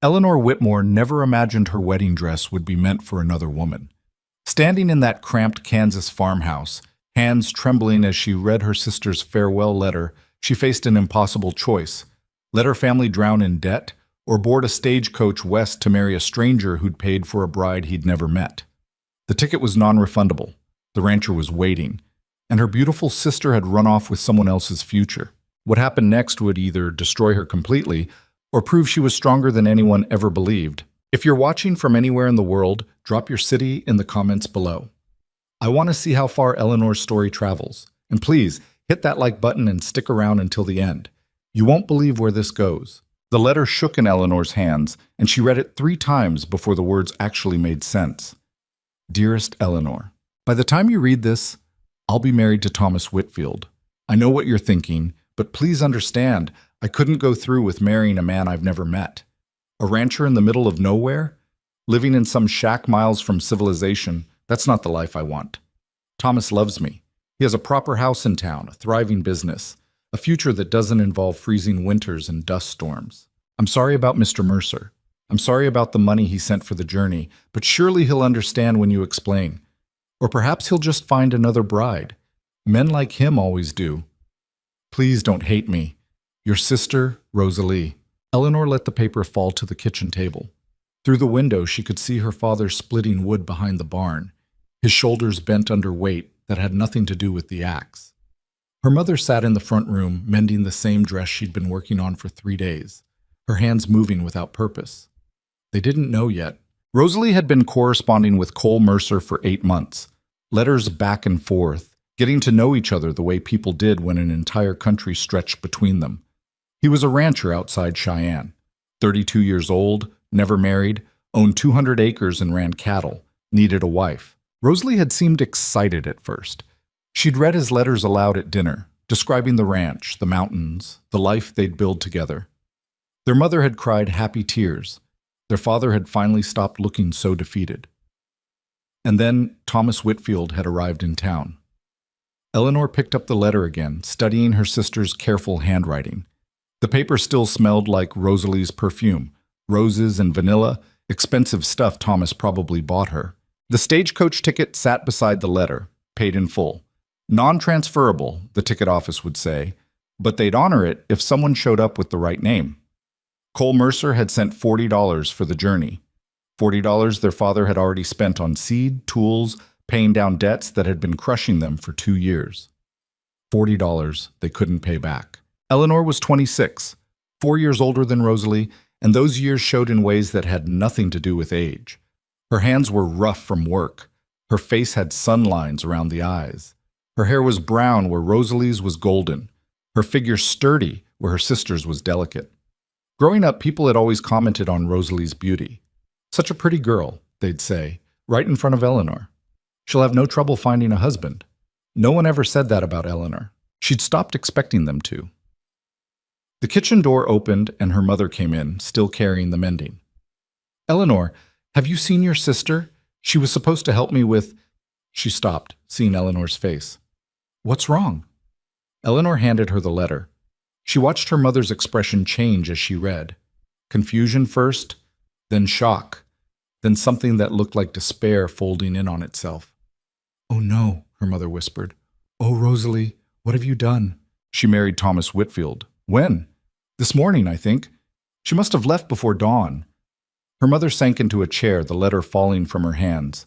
Eleanor Whitmore never imagined her wedding dress would be meant for another woman. Standing in that cramped Kansas farmhouse, hands trembling as she read her sister's farewell letter, she faced an impossible choice: let her family drown in debt, or board a stagecoach west to marry a stranger who'd paid for a bride he'd never met. The ticket was non-refundable. The rancher was waiting, and her beautiful sister had run off with someone else's future. What happened next would either destroy her completely or prove she was stronger than anyone ever believed. If you're watching from anywhere in the world, drop your city in the comments below. I want to see how far Eleanor's story travels. And please, hit that like button and stick around until the end. You won't believe where this goes. The letter shook in Eleanor's hands, and she read it 3 times before the words actually made sense. Dearest Eleanor, by the time you read this, I'll be married to Thomas Whitfield. I know what you're thinking, but please understand, I couldn't go through with marrying a man I've never met. A rancher in the middle of nowhere? Living in some shack miles from civilization, that's not the life I want. Thomas loves me. He has a proper house in town, a thriving business, a future that doesn't involve freezing winters and dust storms. I'm sorry about Mr. Mercer. I'm sorry about the money he sent for the journey, but surely he'll understand when you explain. Or perhaps he'll just find another bride. Men like him always do. Please don't hate me. Your sister, Rosalie. Eleanor let the paper fall to the kitchen table. Through the window, she could see her father splitting wood behind the barn, his shoulders bent under weight that had nothing to do with the axe. Her mother sat in the front room, mending the same dress she'd been working on for 3 days, her hands moving without purpose. They didn't know yet. Rosalie had been corresponding with Cole Mercer for 8 months, letters back and forth, getting to know each other the way people did when an entire country stretched between them. He was a rancher outside Cheyenne, 32 years old, never married, owned 200 acres and ran cattle, needed a wife. Rosalie had seemed excited at first. She'd read his letters aloud at dinner, describing the ranch, the mountains, the life they'd build together. Their mother had cried happy tears. Their father had finally stopped looking so defeated. And then Thomas Whitfield had arrived in town. Eleanor picked up the letter again, studying her sister's careful handwriting. The paper still smelled like Rosalie's perfume, roses and vanilla, expensive stuff Thomas probably bought her. The stagecoach ticket sat beside the letter, paid in full. Non-transferable, the ticket office would say, but they'd honor it if someone showed up with the right name. Cole Mercer had sent $40 for the journey. $40 their father had already spent on seed, tools, paying down debts that had been crushing them for 2 years. $40 they couldn't pay back. Eleanor was 26, 4 years older than Rosalie, and those years showed in ways that had nothing to do with age. Her hands were rough from work. Her face had sun lines around the eyes. Her hair was brown where Rosalie's was golden. Her figure sturdy where her sister's was delicate. Growing up, people had always commented on Rosalie's beauty. Such a pretty girl, they'd say, right in front of Eleanor. She'll have no trouble finding a husband. No one ever said that about Eleanor. She'd stopped expecting them to. The kitchen door opened and her mother came in, still carrying the mending. Eleanor, have you seen your sister? She was supposed to help me with... She stopped, seeing Eleanor's face. What's wrong? Eleanor handed her the letter. She watched her mother's expression change as she read. Confusion first, then shock, then something that looked like despair folding in on itself. Oh no, her mother whispered. Oh, Rosalie, what have you done? She married Thomas Whitfield. When? This morning, I think. She must have left before dawn. Her mother sank into a chair, the letter falling from her hands.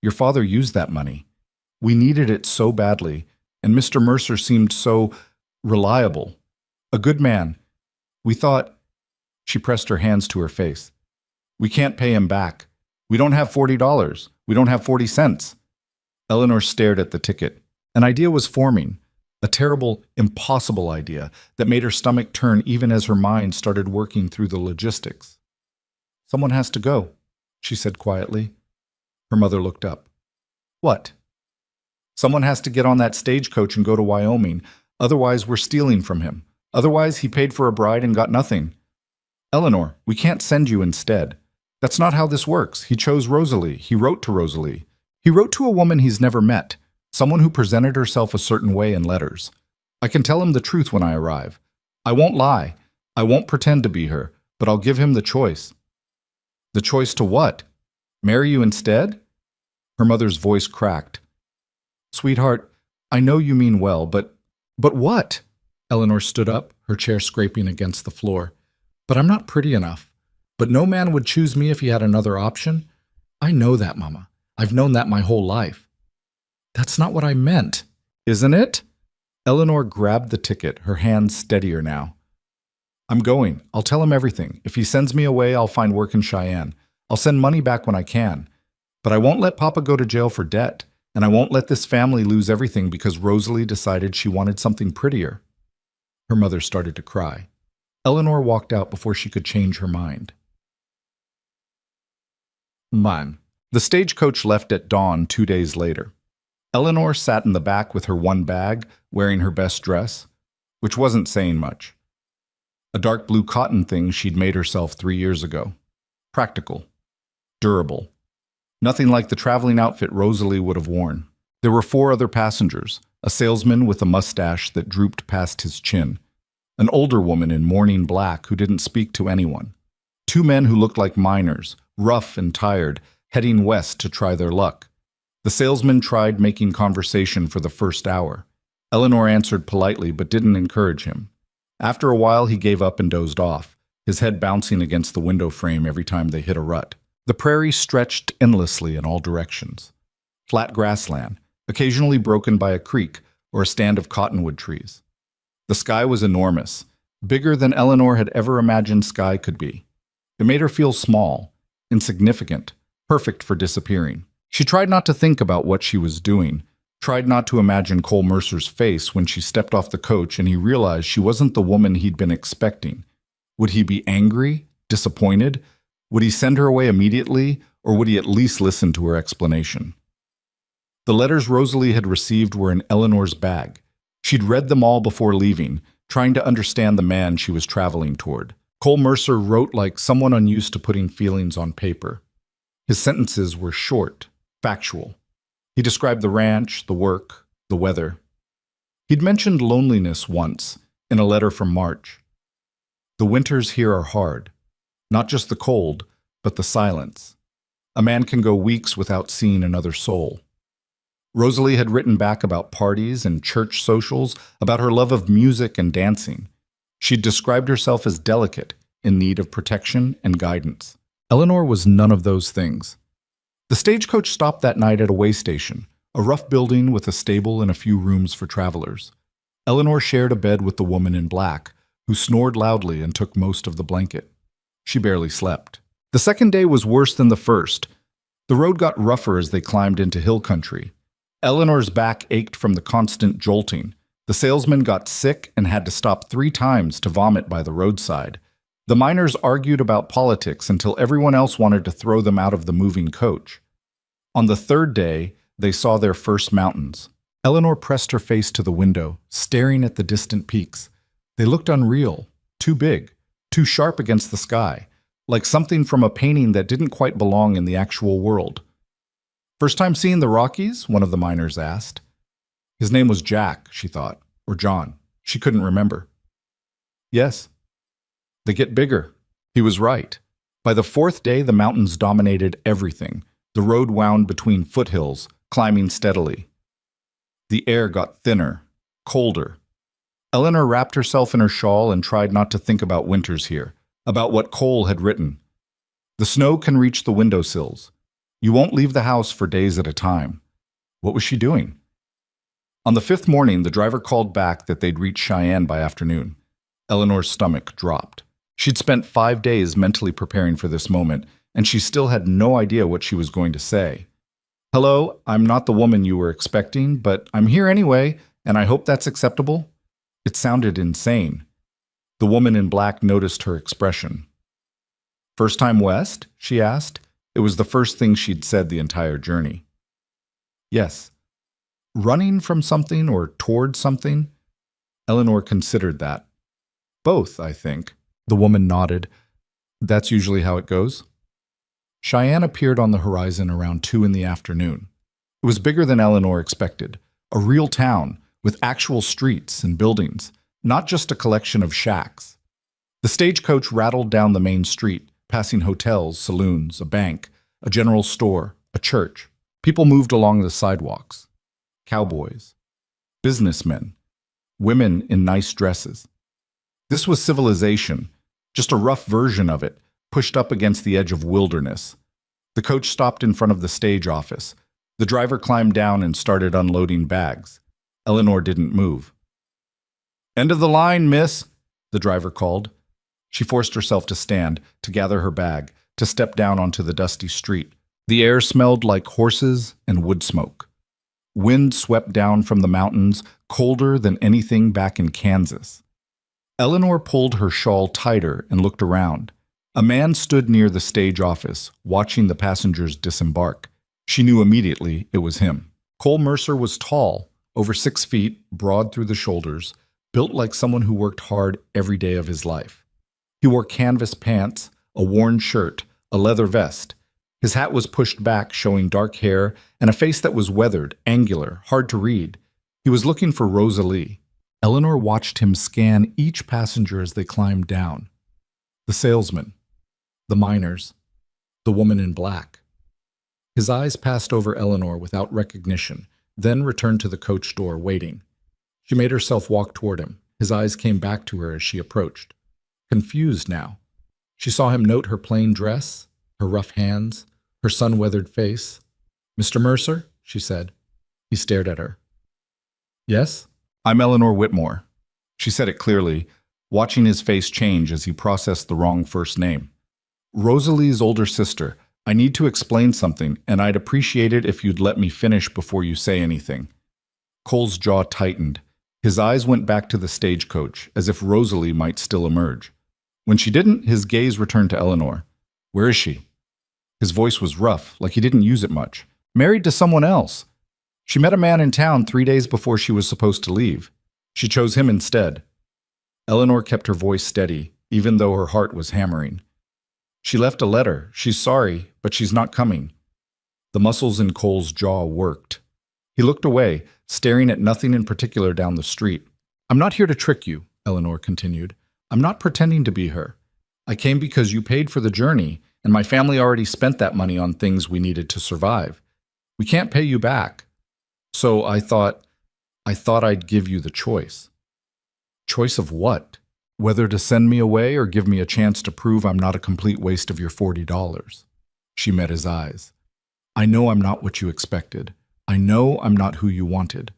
Your father used that money. We needed it so badly, and Mr. Mercer seemed so reliable. A good man. We thought... She pressed her hands to her face. We can't pay him back. We don't have $40. We don't have 40 cents. Eleanor stared at the ticket. An idea was forming. A terrible, impossible idea that made her stomach turn even as her mind started working through the logistics. Someone has to go, she said quietly. Her mother looked up. What? Someone has to get on that stagecoach and go to Wyoming. Otherwise, we're stealing from him. Otherwise, he paid for a bride and got nothing. Eleanor, we can't send you instead. That's not how this works. He chose Rosalie. He wrote to Rosalie. He wrote to a woman he's never met. Someone who presented herself a certain way in letters. I can tell him the truth when I arrive. I won't lie. I won't pretend to be her, but I'll give him the choice. The choice to what? Marry you instead? Her mother's voice cracked. Sweetheart, I know you mean well, but what? Eleanor stood up, her chair scraping against the floor. But I'm not pretty enough. But no man would choose me if he had another option. I know that, Mama. I've known that my whole life. That's not what I meant, isn't it? Eleanor grabbed the ticket, her hands steadier now. I'm going. I'll tell him everything. If he sends me away, I'll find work in Cheyenne. I'll send money back when I can. But I won't let Papa go to jail for debt, and I won't let this family lose everything because Rosalie decided she wanted something prettier. Her mother started to cry. Eleanor walked out before she could change her mind. Man. The stagecoach left at dawn 2 days later. Eleanor sat in the back with her one bag, wearing her best dress, which wasn't saying much. A dark blue cotton thing she'd made herself 3 years ago. Practical. Durable. Nothing like the traveling outfit Rosalie would have worn. There were 4 other passengers, a salesman with a mustache that drooped past his chin, an older woman in mourning black who didn't speak to anyone, 2 men who looked like miners, rough and tired, heading west to try their luck. The salesman tried making conversation for the first hour. Eleanor answered politely but didn't encourage him. After a while, he gave up and dozed off, his head bouncing against the window frame every time they hit a rut. The prairie stretched endlessly in all directions. Flat grassland, occasionally broken by a creek or a stand of cottonwood trees. The sky was enormous, bigger than Eleanor had ever imagined sky could be. It made her feel small, insignificant, perfect for disappearing. She tried not to think about what she was doing, tried not to imagine Cole Mercer's face when she stepped off the coach and he realized she wasn't the woman he'd been expecting. Would he be angry, disappointed? Would he send her away immediately, or would he at least listen to her explanation? The letters Rosalie had received were in Eleanor's bag. She'd read them all before leaving, trying to understand the man she was traveling toward. Cole Mercer wrote like someone unused to putting feelings on paper. His sentences were short, factual. He described the ranch, the work, the weather. He'd mentioned loneliness once, in a letter from March. The winters here are hard. Not just the cold, but the silence. A man can go weeks without seeing another soul. Rosalie had written back about parties and church socials, about her love of music and dancing. She'd described herself as delicate, in need of protection and guidance. Eleanor was none of those things. The stagecoach stopped that night at a way station, a rough building with a stable and a few rooms for travelers. Eleanor shared a bed with the woman in black, who snored loudly and took most of the blanket. She barely slept. The second day was worse than the first. The road got rougher as they climbed into hill country. Eleanor's back ached from the constant jolting. The salesman got sick and had to stop 3 times to vomit by the roadside. The miners argued about politics until everyone else wanted to throw them out of the moving coach. On the 3rd day, they saw their first mountains. Eleanor pressed her face to the window, staring at the distant peaks. They looked unreal, too big, too sharp against the sky, like something from a painting that didn't quite belong in the actual world. First time seeing the Rockies? One of the miners asked. His name was Jack, she thought, or John. She couldn't remember. Yes. They get bigger. He was right. By the 4th day, the mountains dominated everything. The road wound between foothills, climbing steadily. The air got thinner, colder. Eleanor wrapped herself in her shawl and tried not to think about winters here, about what Cole had written. The snow can reach the windowsills. You won't leave the house for days at a time. What was she doing? On the 5th morning, the driver called back that they'd reach Cheyenne by afternoon. Eleanor's stomach dropped. She'd spent 5 days mentally preparing for this moment, and she still had no idea what she was going to say. Hello, I'm not the woman you were expecting, but I'm here anyway, and I hope that's acceptable. It sounded insane. The woman in black noticed her expression. First time west? She asked. It was the first thing she'd said the entire journey. Yes. Running from something or toward something? Eleanor considered that. Both, I think. The woman nodded. That's usually how it goes. Cheyenne appeared on the horizon around 2 in the afternoon. It was bigger than Eleanor expected. A real town, with actual streets and buildings, not just a collection of shacks. The stagecoach rattled down the main street, passing hotels, saloons, a bank, a general store, a church. People moved along the sidewalks. Cowboys, businessmen, women in nice dresses. This was civilization, just a rough version of it, pushed up against the edge of wilderness. The coach stopped in front of the stage office. The driver climbed down and started unloading bags. Eleanor didn't move. "End of the line, miss," the driver called. She forced herself to stand, to gather her bag, to step down onto the dusty street. The air smelled like horses and wood smoke. Wind swept down from the mountains, colder than anything back in Kansas. Eleanor pulled her shawl tighter and looked around. A man stood near the stage office, watching the passengers disembark. She knew immediately it was him. Cole Mercer was tall, over 6 feet, broad through the shoulders, built like someone who worked hard every day of his life. He wore canvas pants, a worn shirt, a leather vest. His hat was pushed back, showing dark hair, and a face that was weathered, angular, hard to read. He was looking for Rosalie. Eleanor watched him scan each passenger as they climbed down. The salesman, the miners, the woman in black. His eyes passed over Eleanor without recognition, then returned to the coach door, waiting. She made herself walk toward him. His eyes came back to her as she approached. Confused now. She saw him note her plain dress, her rough hands, her sun-weathered face. "Mr. Mercer?" she said. He stared at her. "Yes?" "I'm Eleanor Whitmore." She said it clearly, watching his face change as he processed the wrong first name. "Rosalie's older sister. I need to explain something, and I'd appreciate it if you'd let me finish before you say anything." Cole's jaw tightened. His eyes went back to the stagecoach, as if Rosalie might still emerge. When she didn't, his gaze returned to Eleanor. "Where is she?" His voice was rough, like he didn't use it much. "Married to someone else. She met a man in town 3 days before she was supposed to leave. She chose him instead." Eleanor kept her voice steady, even though her heart was hammering. "She left a letter. She's sorry, but she's not coming." The muscles in Cole's jaw worked. He looked away, staring at nothing in particular down the street. "I'm not here to trick you," Eleanor continued. "I'm not pretending to be her. I came because you paid for the journey, and my family already spent that money on things we needed to survive. We can't pay you back. So I thought I'd give you the choice." "Choice of what? Whether to send me away or give me a chance to prove I'm not a complete waste of your $40. She met his eyes. "I know I'm not what you expected. I know I'm not who you wanted.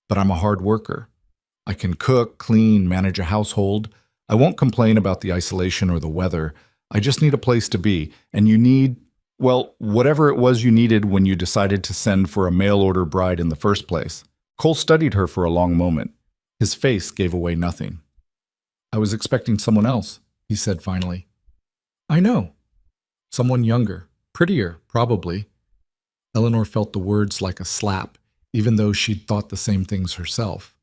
But I'm a hard worker. I can cook, clean, manage a household. I won't complain about the isolation or the weather. I just need a place to be, and you need, well, whatever it was you needed when you decided to send for a mail-order bride in the first place." Cole studied her for a long moment. His face gave away nothing. "I was expecting someone else," he said finally. "I know. Someone younger, prettier, probably." Eleanor felt the words like a slap, even though she'd thought the same things herself.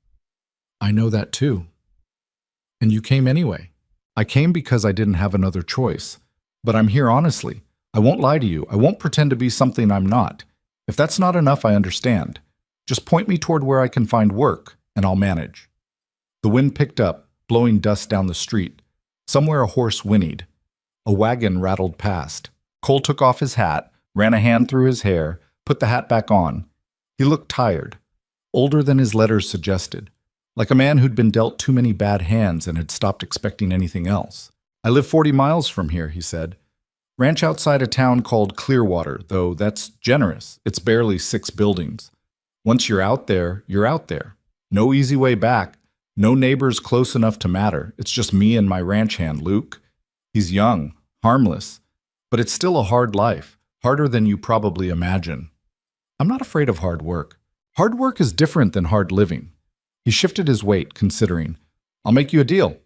"I know that too." "And you came anyway." "I came because I didn't have another choice. But I'm here honestly. I won't lie to you. I won't pretend to be something I'm not. If that's not enough, I understand. Just point me toward where I can find work, and I'll manage." The wind picked up, blowing dust down the street. Somewhere a horse whinnied. A wagon rattled past. Cole took off his hat, ran a hand through his hair, put the hat back on. He looked tired, older than his letters suggested, like a man who'd been dealt too many bad hands and had stopped expecting anything else. "I live 40 miles from here," he said. "Ranch outside a town called Clearwater, though that's generous. It's barely 6 buildings. Once you're out there, you're out there. No easy way back. No neighbors close enough to matter. It's just me and my ranch hand, Luke. He's young, harmless, but it's still a hard life, harder than you probably imagine. I'm not afraid of hard work. Hard work is different than hard living." He shifted his weight, considering. "I'll make you a deal.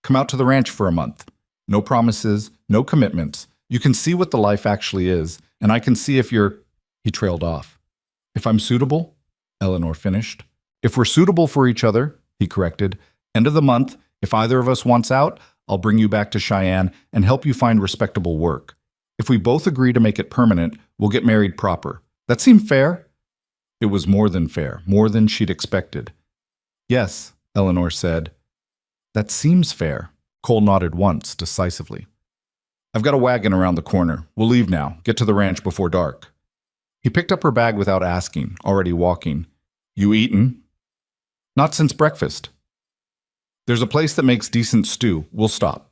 Come out to the ranch for a month. No promises, no commitments. You can see what the life actually is, and I can see if you're—" He trailed off. "If I'm suitable?" Eleanor finished. "If we're suitable for each other," he corrected. "End of the month, if either of us wants out, I'll bring you back to Cheyenne and help you find respectable work. If we both agree to make it permanent, we'll get married proper. That seem fair?" It was more than fair, more than she'd expected. "Yes," Eleanor said. "That seems fair." Cole nodded once, decisively. I've got a wagon around the corner. We'll leave now. Get to the ranch before dark. He picked up her bag without asking, already walking. You eaten? Not since breakfast. There's a place that makes decent stew. We'll stop.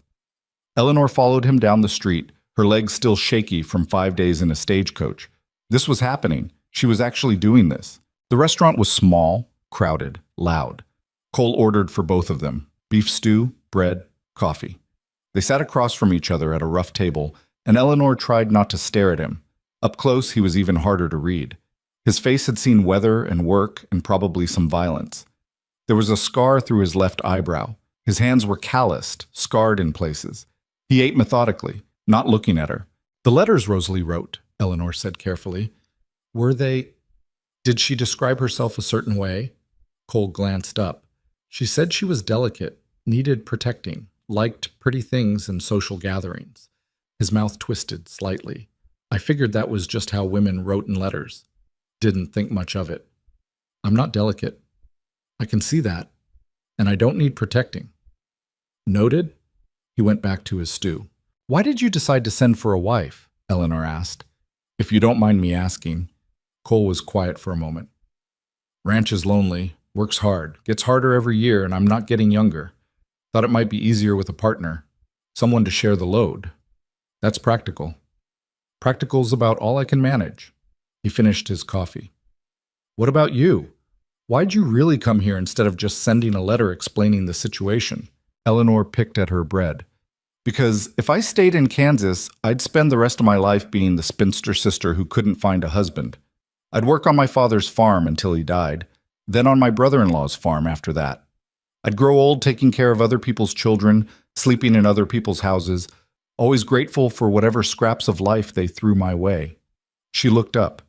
Eleanor followed him down the street, her legs still shaky from 5 days in a stagecoach. This was happening. She was actually doing this. The restaurant was small, crowded, loud. Cole ordered for both of them, beef stew, bread, coffee. They sat across from each other at a rough table, and Eleanor tried not to stare at him. Up close, he was even harder to read. His face had seen weather and work and probably some violence. There was a scar through his left eyebrow. His hands were calloused, scarred in places. He ate methodically, not looking at her. The letters Rosalie wrote, Eleanor said carefully. Were they... Did she describe herself a certain way? Cole glanced up. She said she was delicate, needed protecting, liked pretty things and social gatherings. His mouth twisted slightly. I figured that was just how women wrote in letters. Didn't think much of it. I'm not delicate. I can see that. And I don't need protecting. Noted? He went back to his stew. Why did you decide to send for a wife? Eleanor asked. If you don't mind me asking. Cole was quiet for a moment. Ranch is lonely, works hard, gets harder every year, and I'm not getting younger. Thought it might be easier with a partner, someone to share the load. That's practical. Practical's about all I can manage. He finished his coffee. What about you? Why'd you really come here instead of just sending a letter explaining the situation? Eleanor picked at her bread. Because if I stayed in Kansas, I'd spend the rest of my life being the spinster sister who couldn't find a husband. I'd work on my father's farm until he died, then on my brother-in-law's farm after that. I'd grow old taking care of other people's children, sleeping in other people's houses, always grateful for whatever scraps of life they threw my way. She looked up.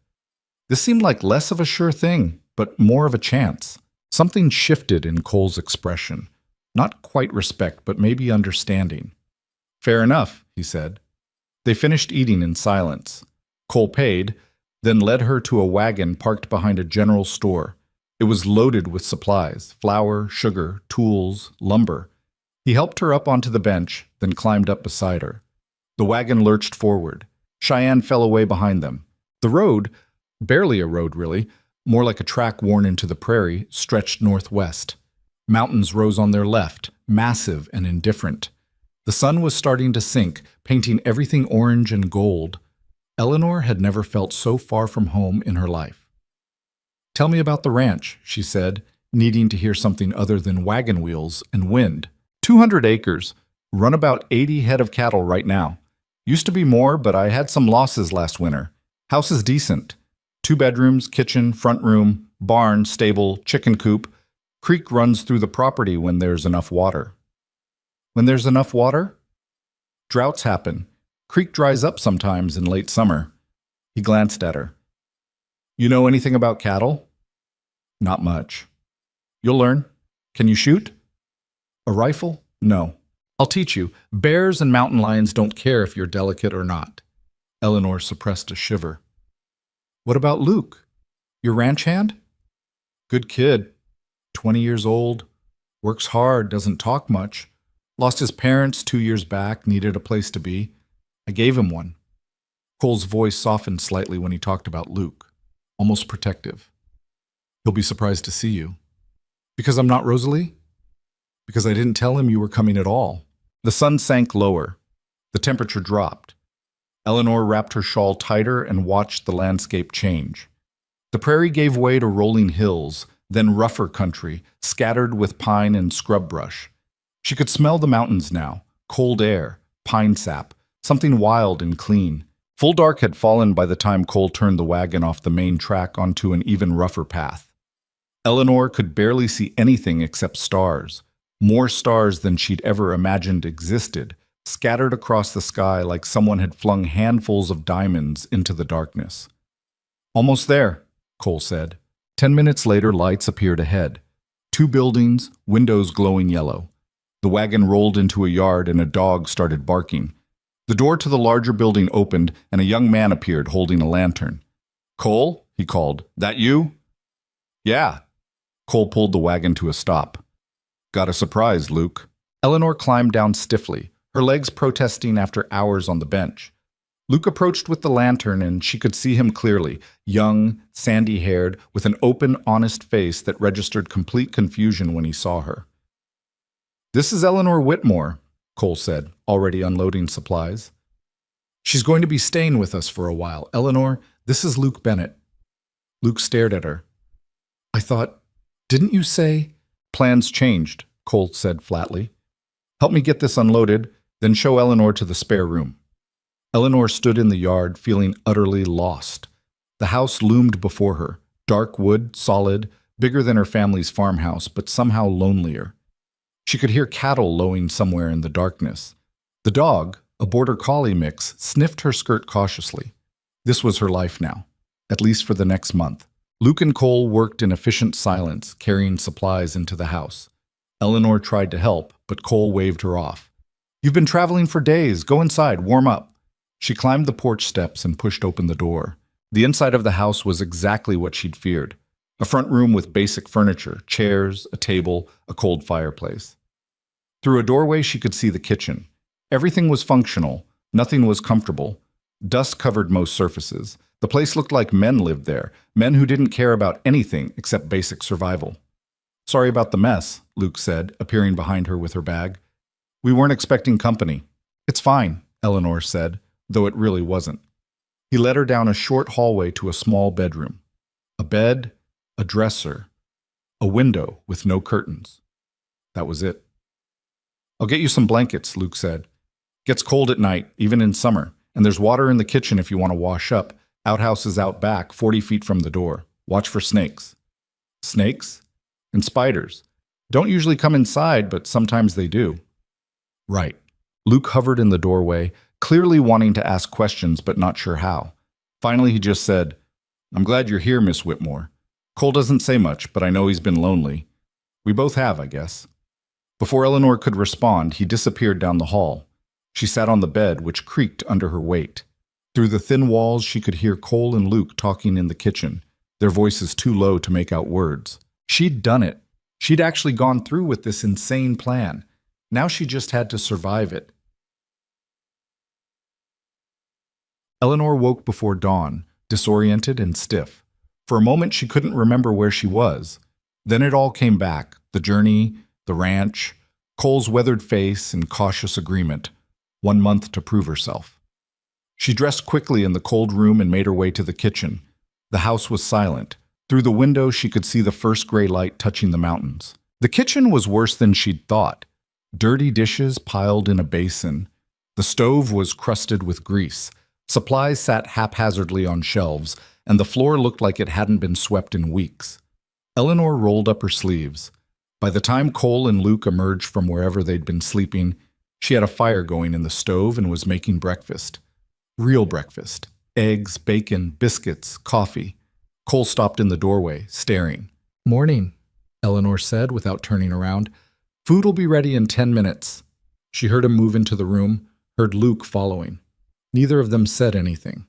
This seemed like less of a sure thing, but more of a chance. Something shifted in Cole's expression. Not quite respect, but maybe understanding. Fair enough, he said. They finished eating in silence. Cole paid, then led her to a wagon parked behind a general store. It was loaded with supplies, flour, sugar, tools, lumber. He helped her up onto the bench, then climbed up beside her. The wagon lurched forward. Cheyenne fell away behind them. The road, barely a road really, more like a track worn into the prairie, stretched northwest. Mountains rose on their left, massive and indifferent. The sun was starting to sink, painting everything orange and gold. Eleanor had never felt so far from home in her life. Tell me about the ranch, she said, needing to hear something other than wagon wheels and wind. 200 acres, run about 80 head of cattle right now. Used to be more, but I had some losses last winter. House is decent. 2 bedrooms, kitchen, front room, barn, stable, chicken coop. Creek runs through the property when there's enough water. When there's enough water? Droughts happen. Creek dries up sometimes in late summer. He glanced at her. You know anything about cattle? Not much. You'll learn. Can you shoot? A rifle? No. I'll teach you. Bears and mountain lions don't care if you're delicate or not. Eleanor suppressed a shiver. What about Luke? Your ranch hand? Good kid. 20 years old. Works hard, doesn't talk much. Lost his parents 2 years back, needed a place to be. I gave him one. Cole's voice softened slightly when he talked about Luke, almost protective. He'll be surprised to see you. Because I'm not Rosalie? Because I didn't tell him you were coming at all. The sun sank lower. The temperature dropped. Eleanor wrapped her shawl tighter and watched the landscape change. The prairie gave way to rolling hills, then rougher country, scattered with pine and scrub brush. She could smell the mountains now, cold air, pine sap, something wild and clean. Full dark had fallen by the time Cole turned the wagon off the main track onto an even rougher path. Eleanor could barely see anything except stars, more stars than she'd ever imagined existed, scattered across the sky like someone had flung handfuls of diamonds into the darkness. Almost there, Cole said. 10 minutes later, lights appeared ahead. 2 buildings, windows glowing yellow. The wagon rolled into a yard and a dog started barking. The door to the larger building opened and a young man appeared holding a lantern. Cole, he called. That you? Yeah. Cole pulled the wagon to a stop. Got a surprise, Luke. Eleanor climbed down stiffly, her legs protesting after hours on the bench. Luke approached with the lantern and she could see him clearly, young, sandy-haired, with an open, honest face that registered complete confusion when he saw her. "This is Eleanor Whitmore," Cole said, already unloading supplies. "She's going to be staying with us for a while. Eleanor, this is Luke Bennett." Luke stared at her. "I thought, didn't you say—" "Plans changed," Cole said flatly. "Help me get this unloaded, then show Eleanor to the spare room." Eleanor stood in the yard, feeling utterly lost. The house loomed before her, dark wood, solid, bigger than her family's farmhouse, but somehow lonelier. She could hear cattle lowing somewhere in the darkness. The dog, a border collie mix, sniffed her skirt cautiously. This was her life now, at least for the next month. Luke and Cole worked in efficient silence, carrying supplies into the house. Eleanor tried to help, but Cole waved her off. "You've been traveling for days. Go inside, warm up." She climbed the porch steps and pushed open the door. The inside of the house was exactly what she'd feared. A front room with basic furniture, chairs, a table, a cold fireplace. Through a doorway she could see the kitchen. Everything was functional, nothing was comfortable. Dust covered most surfaces. The place looked like men lived there, men who didn't care about anything except basic survival. "Sorry about the mess," Luke said, appearing behind her with her bag. "We weren't expecting company." "It's fine," Eleanor said, though it really wasn't. He led her down a short hallway to a small bedroom. A bed, a dresser, a window with no curtains. That was it. "I'll get you some blankets," Luke said. "Gets cold at night, even in summer, and there's water in the kitchen if you want to wash up. Outhouse is out back, 40 feet from the door. Watch for snakes." "Snakes?" "And spiders. Don't usually come inside, but sometimes they do." "Right." Luke hovered in the doorway, clearly wanting to ask questions but not sure how. Finally he just said, "I'm glad you're here, Miss Whitmore. Cole doesn't say much, but I know he's been lonely. We both have, I guess." Before Eleanor could respond, he disappeared down the hall. She sat on the bed, which creaked under her weight. Through the thin walls she could hear Cole and Luke talking in the kitchen, their voices too low to make out words. She'd done it. She'd actually gone through with this insane plan. Now she just had to survive it. Eleanor woke before dawn, disoriented and stiff. For a moment she couldn't remember where she was. Then it all came back, the journey, the ranch, Cole's weathered face and cautious agreement. 1 month to prove herself. She dressed quickly in the cold room and made her way to the kitchen. The house was silent. Through the window she could see the first gray light touching the mountains. The kitchen was worse than she'd thought. Dirty dishes piled in a basin. The stove was crusted with grease. Supplies sat haphazardly on shelves, and the floor looked like it hadn't been swept in weeks. Eleanor rolled up her sleeves. By the time Cole and Luke emerged from wherever they'd been sleeping, she had a fire going in the stove and was making breakfast. Real breakfast. Eggs, bacon, biscuits, coffee. Cole stopped in the doorway, staring. "Morning," Eleanor said without turning around. "Food'll be ready in 10 minutes." She heard him move into the room, heard Luke following. Neither of them said anything.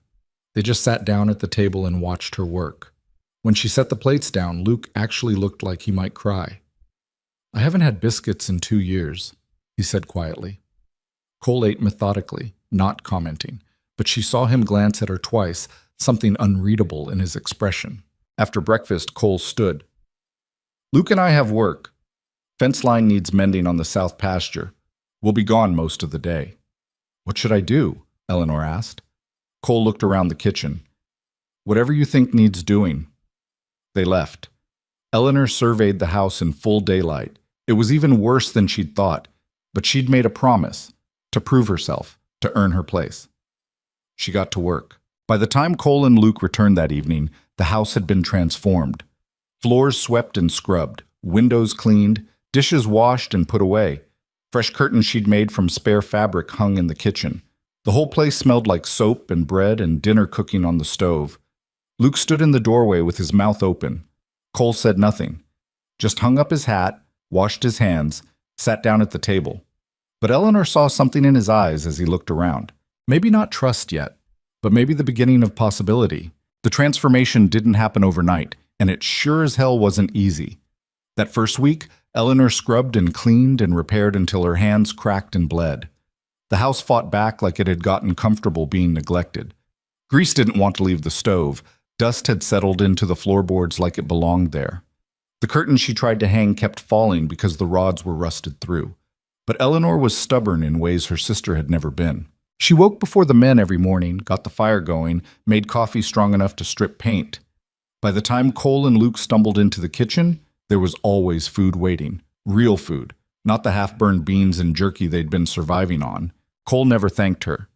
They just sat down at the table and watched her work. When she set the plates down, Luke actually looked like he might cry. "I haven't had biscuits in 2 years," he said quietly. Cole ate methodically, not commenting, but she saw him glance at her twice, something unreadable in his expression. After breakfast, Cole stood. "Luke and I have work. Fence line needs mending on the south pasture. We'll be gone most of the day." "What should I do?" Eleanor asked. Cole looked around the kitchen. "Whatever you think needs doing." They left. Eleanor surveyed the house in full daylight. It was even worse than she'd thought, but she'd made a promise to prove herself, to earn her place. She got to work. By the time Cole and Luke returned that evening, the house had been transformed. Floors swept and scrubbed, windows cleaned, dishes washed and put away. Fresh curtains she'd made from spare fabric hung in the kitchen. The whole place smelled like soap and bread and dinner cooking on the stove. Luke stood in the doorway with his mouth open. Cole said nothing, just hung up his hat, washed his hands, sat down at the table. But Eleanor saw something in his eyes as he looked around. Maybe not trust yet, but maybe the beginning of possibility. The transformation didn't happen overnight, and it sure as hell wasn't easy. That first week, Eleanor scrubbed and cleaned and repaired until her hands cracked and bled. The house fought back like it had gotten comfortable being neglected. Grease didn't want to leave the stove. Dust had settled into the floorboards like it belonged there. The curtains she tried to hang kept falling because the rods were rusted through. But Eleanor was stubborn in ways her sister had never been. She woke before the men every morning, got the fire going, made coffee strong enough to strip paint. By the time Cole and Luke stumbled into the kitchen, there was always food waiting. Real food, not the half-burned beans and jerky they'd been surviving on. Cole never thanked her,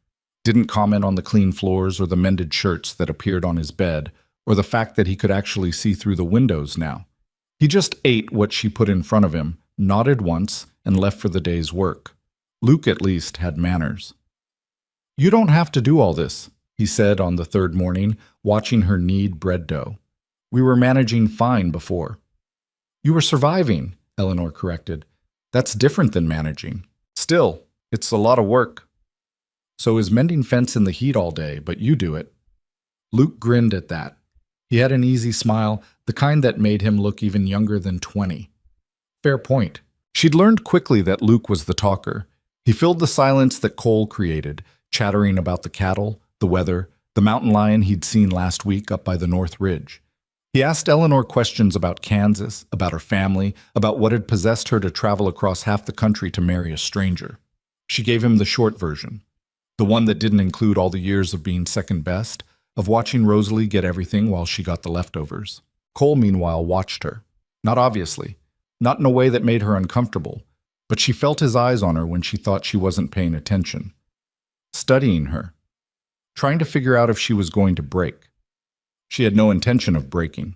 didn't comment on the clean floors or the mended shirts that appeared on his bed, or the fact that he could actually see through the windows now. He just ate what she put in front of him, nodded once, and left for the day's work. Luke, at least, had manners. "You don't have to do all this," he said on the third morning, watching her knead bread dough. "We were managing fine before." "You were surviving," Eleanor corrected. "That's different than managing. Still, it's a lot of work." "So is mending fence in the heat all day, but you do it." Luke grinned at that. He had an easy smile, the kind that made him look even younger than 20. Fair point. She'd learned quickly that Luke was the talker. He filled the silence that Cole created, chattering about the cattle, the weather, the mountain lion he'd seen last week up by the North Ridge. He asked Eleanor questions about Kansas, about her family, about what had possessed her to travel across half the country to marry a stranger. She gave him the short version, the one that didn't include all the years of being second best, of watching Rosalie get everything while she got the leftovers. Cole, meanwhile, watched her. Not obviously, not in a way that made her uncomfortable, but she felt his eyes on her when she thought she wasn't paying attention. Studying her, trying to figure out if she was going to break. She had no intention of breaking.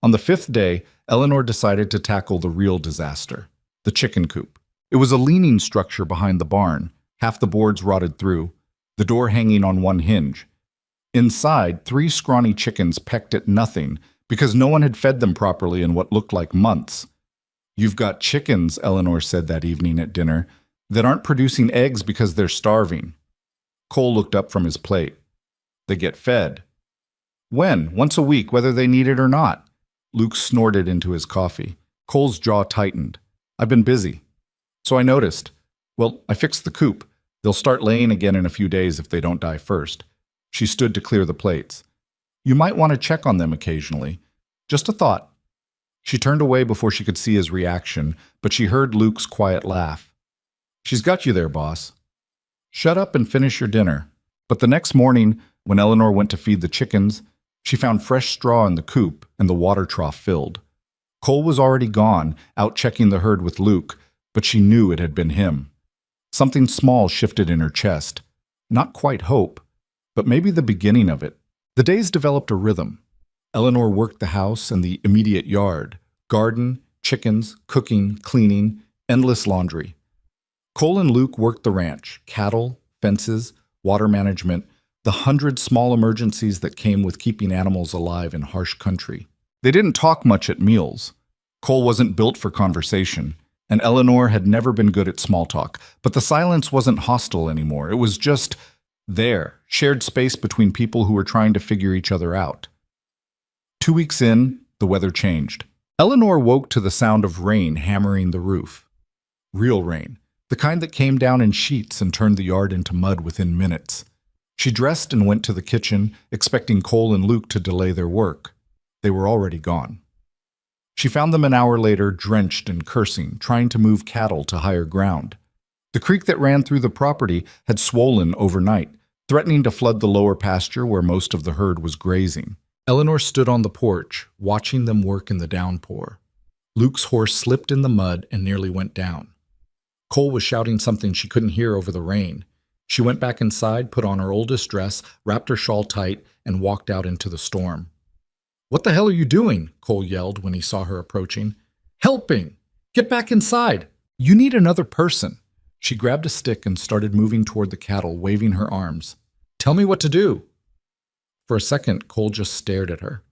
On the fifth day, Eleanor decided to tackle the real disaster, the chicken coop. It was a leaning structure behind the barn, half the boards rotted through, the door hanging on one hinge. Inside, 3 scrawny chickens pecked at nothing because no one had fed them properly in what looked like months. "You've got chickens," Eleanor said that evening at dinner, "that aren't producing eggs because they're starving." Cole looked up from his plate. "They get fed." "When? Once a week, whether they need it or not." Luke snorted into his coffee. Cole's jaw tightened. "I've been busy." "So I noticed. Well, I fixed the coop. They'll start laying again in a few days if they don't die first." She stood to clear the plates. "You might want to check on them occasionally. Just a thought." She turned away before she could see his reaction, but she heard Luke's quiet laugh. "She's got you there, boss. Shut up and finish your dinner." But the next morning, when Eleanor went to feed the chickens, she found fresh straw in the coop and the water trough filled. Cole was already gone, out checking the herd with Luke, but she knew it had been him. Something small shifted in her chest. Not quite hope, but maybe the beginning of it. The days developed a rhythm. Eleanor worked the house and the immediate yard, garden, chickens, cooking, cleaning, endless laundry. Cole and Luke worked the ranch, cattle, fences, water management, the 100 small emergencies that came with keeping animals alive in harsh country. They didn't talk much at meals. Cole wasn't built for conversation, and Eleanor had never been good at small talk, but the silence wasn't hostile anymore. It was just there, shared space between people who were trying to figure each other out. 2 weeks in, the weather changed. Eleanor woke to the sound of rain hammering the roof. Real rain, the kind that came down in sheets and turned the yard into mud within minutes. She dressed and went to the kitchen, expecting Cole and Luke to delay their work. They were already gone. She found them an hour later, drenched and cursing, trying to move cattle to higher ground. The creek that ran through the property had swollen overnight, threatening to flood the lower pasture where most of the herd was grazing. Eleanor stood on the porch, watching them work in the downpour. Luke's horse slipped in the mud and nearly went down. Cole was shouting something she couldn't hear over the rain. She went back inside, put on her oldest dress, wrapped her shawl tight, and walked out into the storm. "What the hell are you doing?" Cole yelled when he saw her approaching. "Helping! Get back inside! You need another person." She grabbed a stick and started moving toward the cattle, waving her arms. "Tell me what to do." For a second, Cole just stared at her.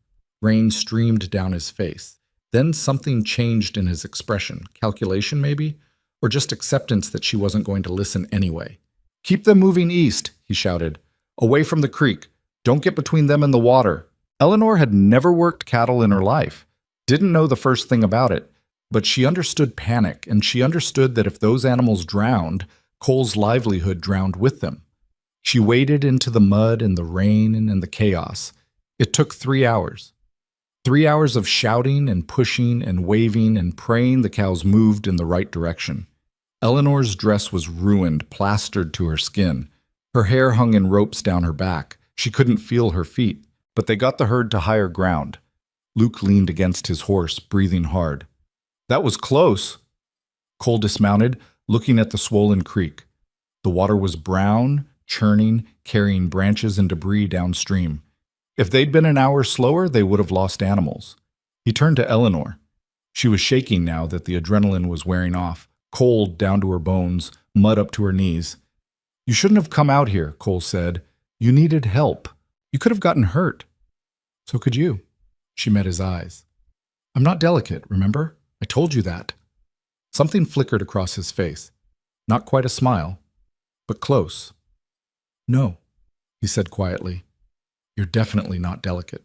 Rain streamed down his face. Then something changed in his expression. Calculation, maybe? Or just acceptance that she wasn't going to listen anyway. "Keep them moving east," he shouted. "Away from the creek. Don't get between them and the water." Eleanor had never worked cattle in her life, didn't know the first thing about it, But she understood panic, and she understood that if those animals drowned, Cole's livelihood drowned with them. She waded into the mud and the rain and the chaos. It took 3 hours. 3 hours of shouting and pushing and waving and praying the cows moved in the right direction. Eleanor's dress was ruined, plastered to her skin. Her hair hung in ropes down her back. She couldn't feel her feet, but they got the herd to higher ground. Luke leaned against his horse, breathing hard. That was close. Cole dismounted, looking at the swollen creek. The water was brown, churning, carrying branches and debris downstream. If they'd been an hour slower, they would have lost animals. He turned to Eleanor. She was shaking now that the adrenaline was wearing off, cold down to her bones, mud up to her knees. You shouldn't have come out here, Cole said. You needed help. You could have gotten hurt. So could you. She met his eyes. I'm not delicate, remember? I told you that. Something flickered across his face. Not quite a smile, but close. No, he said quietly. You're definitely not delicate.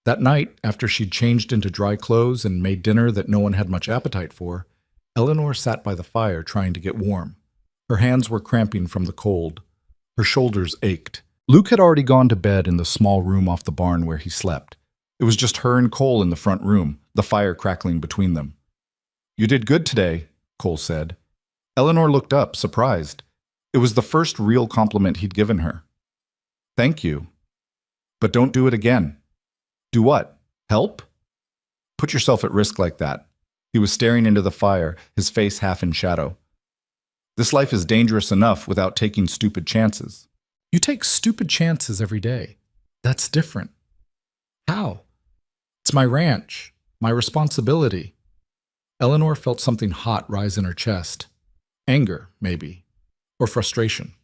That night, after she'd changed into dry clothes and made dinner that no one had much appetite for, Eleanor sat by the fire trying to get warm. Her hands were cramping from the cold. Her shoulders ached. Luke had already gone to bed in the small room off the barn where he slept. It was just her and Cole in the front room, the fire crackling between them. You did good today, Cole said. Eleanor looked up, surprised. It was the first real compliment he'd given her. Thank you. But don't do it again. Do what? Help? Put yourself at risk like that. He was staring into the fire, his face half in shadow. This life is dangerous enough without taking stupid chances. You take stupid chances every day. That's different. How? It's my ranch, my responsibility. Eleanor felt something hot rise in her chest. Anger, maybe. Or frustration.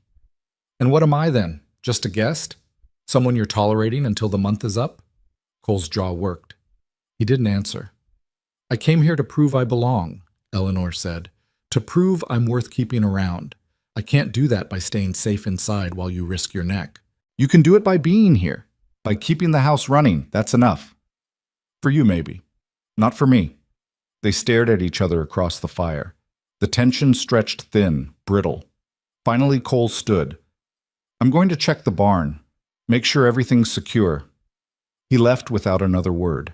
And what am I then? Just a guest? Someone you're tolerating until the month is up? Cole's jaw worked. He didn't answer. I came here to prove I belong, Eleanor said. To prove I'm worth keeping around. I can't do that by staying safe inside while you risk your neck. You can do it by being here. By keeping the house running, that's enough. For you, maybe. Not for me. They stared at each other across the fire. The tension stretched thin, brittle. Finally, Cole stood. I'm going to check the barn. Make sure everything's secure. He left without another word.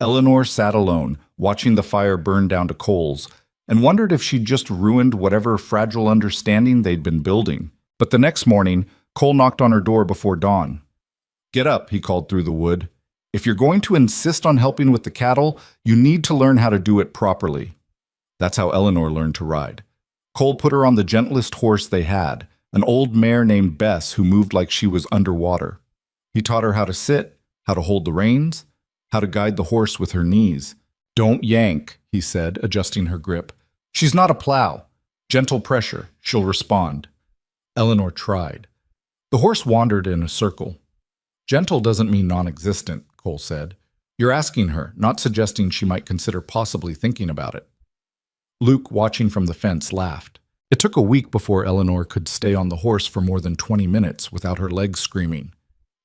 Eleanor sat alone, watching the fire burn down to coals, and wondered if she'd just ruined whatever fragile understanding they'd been building. But the next morning, Cole knocked on her door before dawn. Get up, he called through the wood. If you're going to insist on helping with the cattle, you need to learn how to do it properly. That's how Eleanor learned to ride. Cole put her on the gentlest horse they had, an old mare named Bess who moved like she was underwater. He taught her how to sit, how to hold the reins, how to guide the horse with her knees. Don't yank, he said, adjusting her grip. She's not a plow. Gentle pressure, she'll respond. Eleanor tried. The horse wandered in a circle. Gentle doesn't mean non-existent, Cole said. You're asking her, not suggesting she might consider possibly thinking about it. Luke, watching from the fence, laughed. It took a week before Eleanor could stay on the horse for more than 20 minutes without her legs screaming.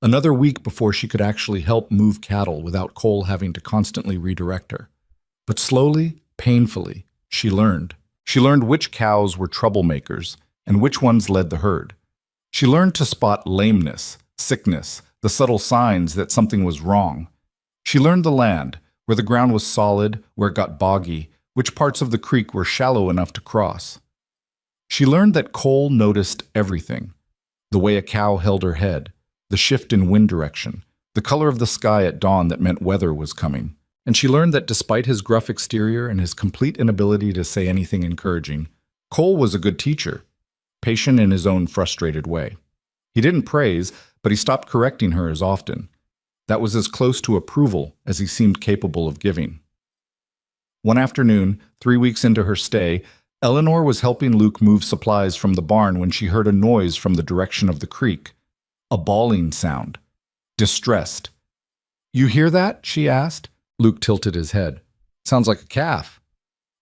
Another week before she could actually help move cattle without Cole having to constantly redirect her. But slowly, painfully, she learned. She learned which cows were troublemakers and which ones led the herd. She learned to spot lameness, sickness, the subtle signs that something was wrong. She learned the land, where the ground was solid, where it got boggy, which parts of the creek were shallow enough to cross. She learned that Cole noticed everything. The way a cow held her head, the shift in wind direction, the color of the sky at dawn that meant weather was coming. And she learned that despite his gruff exterior and his complete inability to say anything encouraging, Cole was a good teacher, patient in his own frustrated way. He didn't praise, but he stopped correcting her as often. That was as close to approval as he seemed capable of giving. One afternoon, 3 weeks into her stay, Eleanor was helping Luke move supplies from the barn when she heard a noise from the direction of the creek. A bawling sound. Distressed. You hear that? She asked. Luke tilted his head. Sounds like a calf.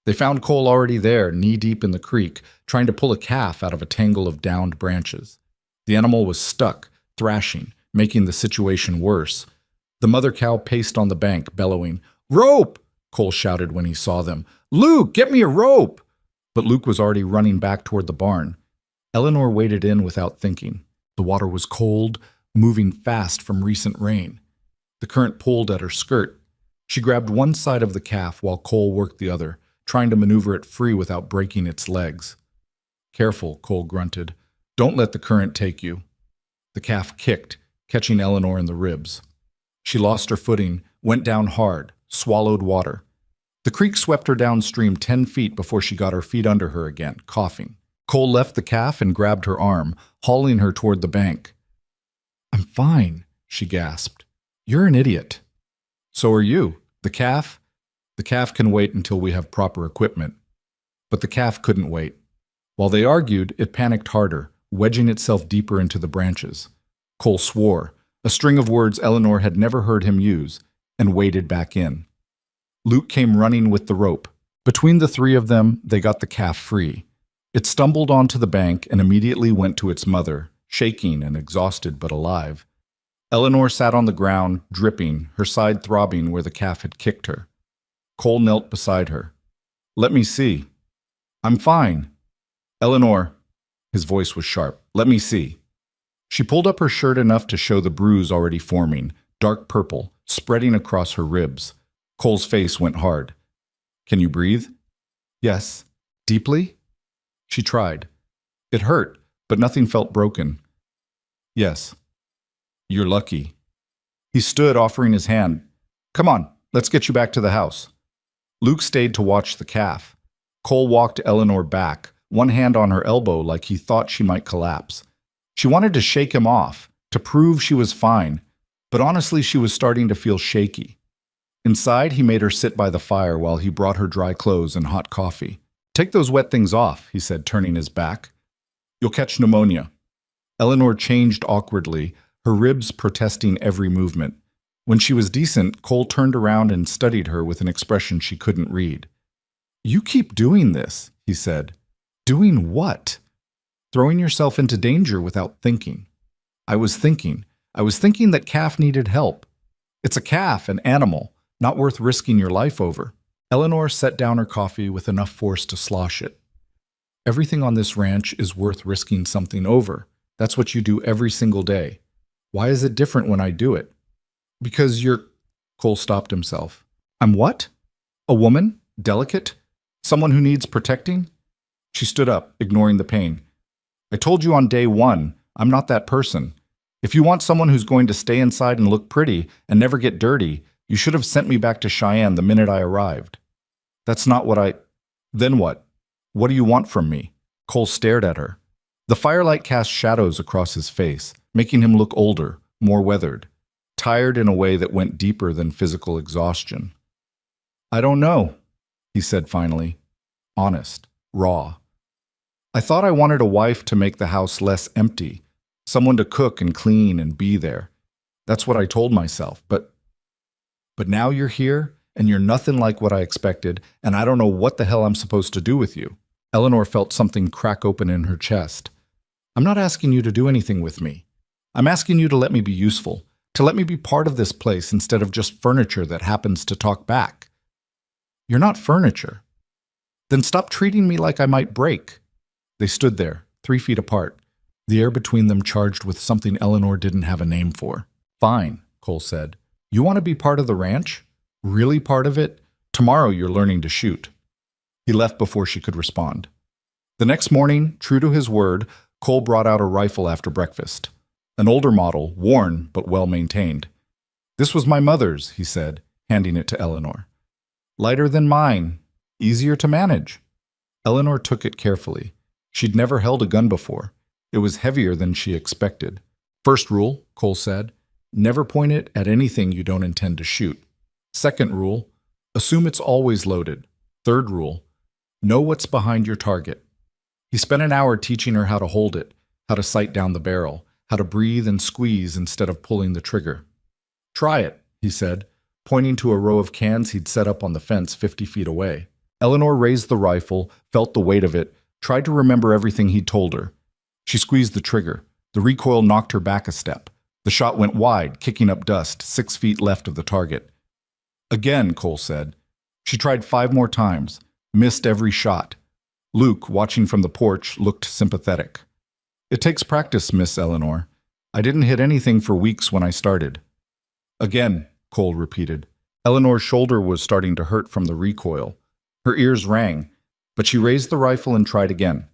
They found Cole already there, knee-deep in the creek, trying to pull a calf out of a tangle of downed branches. The animal was stuck, thrashing, making the situation worse. The mother cow paced on the bank, bellowing, Rope! Cole shouted when he saw them. "Luke, get me a rope!" But Luke was already running back toward the barn. Eleanor waded in without thinking. The water was cold, moving fast from recent rain. The current pulled at her skirt. She grabbed one side of the calf while Cole worked the other, trying to maneuver it free without breaking its legs. "Careful," Cole grunted. "Don't let the current take you." The calf kicked, catching Eleanor in the ribs. She lost her footing, went down hard, swallowed water. The creek swept her downstream 10 feet before she got her feet under her again, coughing. Cole left the calf and grabbed her arm, hauling her toward the bank. "I'm fine," she gasped. "You're an idiot." "So are you. The calf can wait until we have proper equipment." But the calf couldn't wait. While they argued, it panicked harder, wedging itself deeper into the branches. Cole swore, a string of words Eleanor had never heard him use, and waded back in. Luke came running with the rope. Between the three of them, they got the calf free. It stumbled onto the bank and immediately went to its mother, shaking and exhausted but alive. Eleanor sat on the ground, dripping, her side throbbing where the calf had kicked her. Cole knelt beside her. "Let me see." "I'm fine." "Eleanor," his voice was sharp, "let me see." She pulled up her shirt enough to show the bruise already forming, dark purple, spreading across her ribs. Cole's face went hard. "Can you breathe?" "Yes." "Deeply?" She tried. It hurt, but nothing felt broken. "Yes." "You're lucky." He stood, offering his hand. "Come on, let's get you back to the house." Luke stayed to watch the calf. Cole walked Eleanor back, one hand on her elbow like he thought she might collapse. She wanted to shake him off, to prove she was fine, but honestly she was starting to feel shaky. Inside, he made her sit by the fire while he brought her dry clothes and hot coffee. "Take those wet things off," he said, turning his back. "You'll catch pneumonia." Eleanor changed awkwardly, her ribs protesting every movement. When she was decent, Cole turned around and studied her with an expression she couldn't read. "You keep doing this," he said. "Doing what?" "Throwing yourself into danger without thinking." I was thinking that calf needed help. It's a calf, an animal, not worth risking your life over." Eleanor set down her coffee with enough force to slosh it. "Everything on this ranch is worth risking something over. That's what you do every single day. Why is it different when I do it?" "Because you're—" Cole stopped himself. "I'm what? A woman? Delicate? Someone who needs protecting?" She stood up, ignoring the pain. "I told you on day one, I'm not that person. If you want someone who's going to stay inside and look pretty and never get dirty, you should have sent me back to Cheyenne the minute I arrived." "That's not what I—" "Then what? What do you want from me?" Cole stared at her. The firelight cast shadows across his face, making him look older, more weathered, tired in a way that went deeper than physical exhaustion. "I don't know," he said finally. Honest, raw. "I thought I wanted a wife to make the house less empty, someone to cook and clean and be there. That's what I told myself, but now you're here, and you're nothing like what I expected, and I don't know what the hell I'm supposed to do with you." Eleanor felt something crack open in her chest. "I'm not asking you to do anything with me. I'm asking you to let me be useful, to let me be part of this place instead of just furniture that happens to talk back." "You're not furniture." "Then stop treating me like I might break." They stood there, 3 feet apart, the air between them charged with something Eleanor didn't have a name for. "Fine," Cole said. "You want to be part of the ranch? Really part of it? Tomorrow you're learning to shoot." He left before she could respond. The next morning, true to his word, Cole brought out a rifle after breakfast. An older model, worn but well-maintained. "This was my mother's," he said, handing it to Eleanor. "Lighter than mine. Easier to manage." Eleanor took it carefully. She'd never held a gun before. It was heavier than she expected. "First rule," Cole said, "never point it at anything you don't intend to shoot. Second rule, assume it's always loaded. Third rule, know what's behind your target." He spent an hour teaching her how to hold it, how to sight down the barrel, how to breathe and squeeze instead of pulling the trigger. "Try it," he said, pointing to a row of cans he'd set up on the fence 50 feet away. Eleanor raised the rifle, felt the weight of it, tried to remember everything he'd told her. She squeezed the trigger. The recoil knocked her back a step. The shot went wide, kicking up dust, 6 feet left of the target. "Again," Cole said. She tried 5 more times, missed every shot. Luke, watching from the porch, looked sympathetic. It takes practice, Miss Eleanor. I didn't hit anything for weeks when I started. Again, Cole repeated. Eleanor's shoulder was starting to hurt from the recoil. Her ears rang, but she raised the rifle and tried again.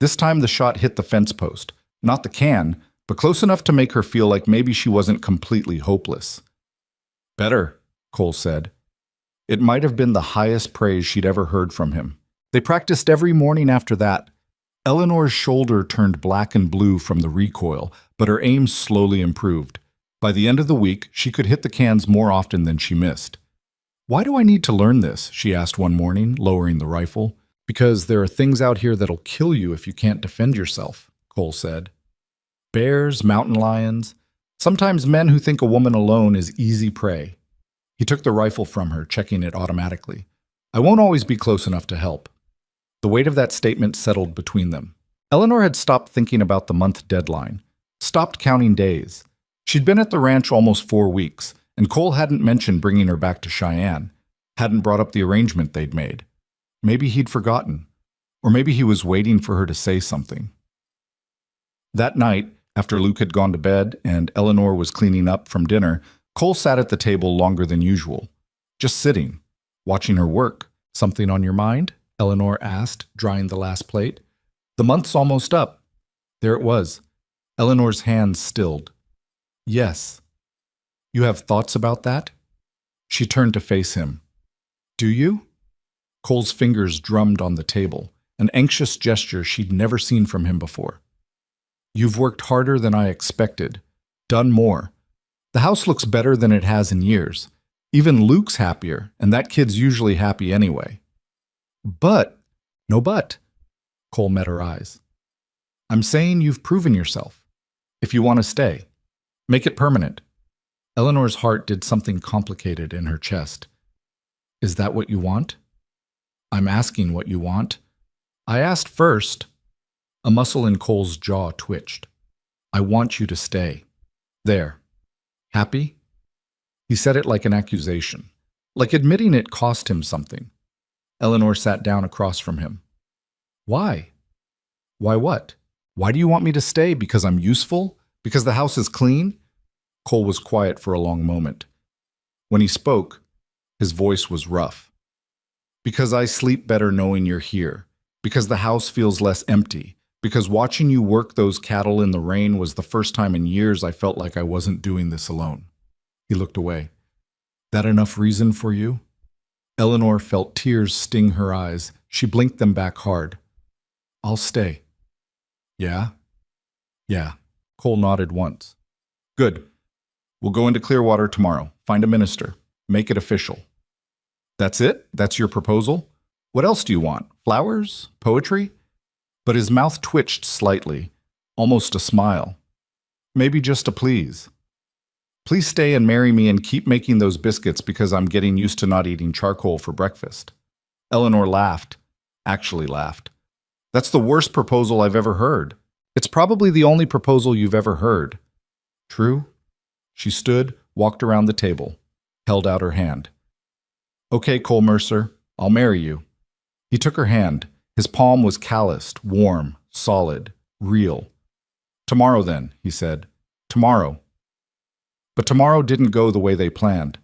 This time the shot hit the fence post, not the can, but close enough to make her feel like maybe she wasn't completely hopeless. Better, Cole said. It might have been the highest praise she'd ever heard from him. They practiced every morning after that. Eleanor's shoulder turned black and blue from the recoil, but her aim slowly improved. By the end of the week, she could hit the cans more often than she missed. Why do I need to learn this? She asked one morning, lowering the rifle. Because there are things out here that'll kill you if you can't defend yourself, Cole said. Bears, mountain lions, sometimes men who think a woman alone is easy prey. He took the rifle from her, checking it automatically. I won't always be close enough to help. The weight of that statement settled between them. Eleanor had stopped thinking about the month deadline, stopped counting days. She'd been at the ranch almost 4 weeks, and Cole hadn't mentioned bringing her back to Cheyenne, hadn't brought up the arrangement they'd made. Maybe he'd forgotten, or maybe he was waiting for her to say something. That night, after Luke had gone to bed and Eleanor was cleaning up from dinner, Cole sat at the table longer than usual, just sitting, watching her work. Something on your mind? Eleanor asked, drying the last plate. The month's almost up. There it was. Eleanor's hands stilled. Yes. You have thoughts about that? She turned to face him. Do you? Cole's fingers drummed on the table, an anxious gesture she'd never seen from him before. You've worked harder than I expected, done more. The house looks better than it has in years. Even Luke's happier, and that kid's usually happy anyway. But, no but, Cole met her eyes. I'm saying you've proven yourself. If you want to stay, make it permanent. Eleanor's heart did something complicated in her chest. Is that what you want? I'm asking what you want. I asked first. A muscle in Cole's jaw twitched. I want you to stay. There. Happy? He said it like an accusation, like admitting it cost him something. Eleanor sat down across from him. Why? Why what? Why do you want me to stay? Because I'm useful? Because the house is clean? Cole was quiet for a long moment. When he spoke, his voice was rough. Because I sleep better knowing you're here. Because the house feels less empty. Because watching you work those cattle in the rain was the first time in years I felt like I wasn't doing this alone. He looked away. That enough reason for you? Eleanor felt tears sting her eyes. She blinked them back hard. I'll stay. Yeah? Yeah. Cole nodded once. Good. We'll go into Clearwater tomorrow. Find a minister. Make it official. That's it? That's your proposal? What else do you want? Flowers? Poetry? But his mouth twitched slightly, almost a smile. Maybe just a please. Please stay and marry me and keep making those biscuits because I'm getting used to not eating charcoal for breakfast. Eleanor laughed. Actually laughed. That's the worst proposal I've ever heard. It's probably the only proposal you've ever heard. True? She stood, walked around the table, held out her hand. Okay, Cole Mercer, I'll marry you. He took her hand. His palm was calloused, warm, solid, real. Tomorrow then, he said. Tomorrow. But tomorrow didn't go the way they planned.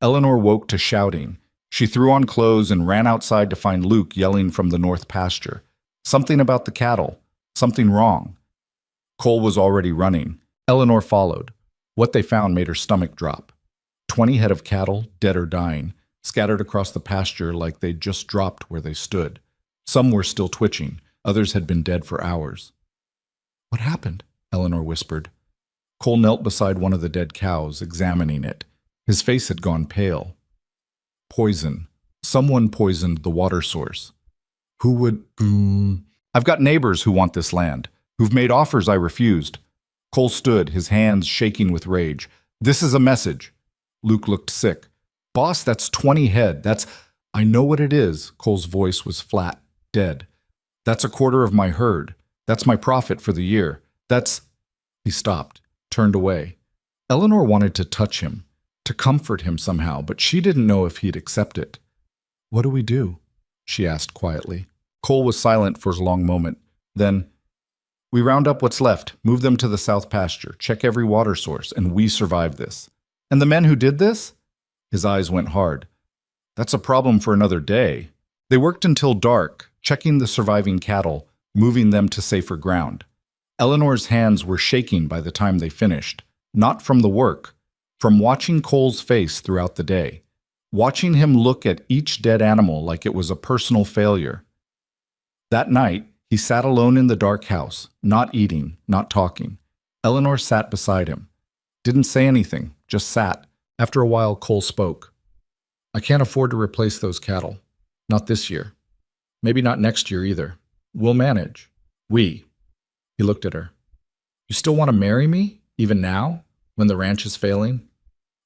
Eleanor woke to shouting. She threw on clothes and ran outside to find Luke yelling from the north pasture. Something about the cattle. Something wrong. Cole was already running. Eleanor followed. What they found made her stomach drop. 20 head of cattle, dead or dying, scattered across the pasture like they'd just dropped where they stood. Some were still twitching. Others had been dead for hours. What happened? Eleanor whispered. Cole knelt beside one of the dead cows, examining it. His face had gone pale. Poison. Someone poisoned the water source. Who would... I've got neighbors who want this land, who've made offers I refused. Cole stood, his hands shaking with rage. This is a message. Luke looked sick. Boss, that's 20 head. That's... I know what it is. Cole's voice was flat, dead. That's a quarter of my herd. That's my profit for the year. That's... He stopped, turned away. Eleanor wanted to touch him, to comfort him somehow, but she didn't know if he'd accept it. What do we do? She asked quietly. Cole was silent for a long moment. Then, we round up what's left, move them to the south pasture, check every water source, and we survive this. And the men who did this? His eyes went hard. That's a problem for another day. They worked until dark, checking the surviving cattle, moving them to safer ground. Eleanor's hands were shaking by the time they finished, not from the work, from watching Cole's face throughout the day, watching him look at each dead animal like it was a personal failure. That night, he sat alone in the dark house, not eating, not talking. Eleanor sat beside him. Didn't say anything, just sat. After a while, Cole spoke. I can't afford to replace those cattle. Not this year. Maybe not next year either. We'll manage. We. He looked at her. You still want to marry me, even now, when the ranch is failing?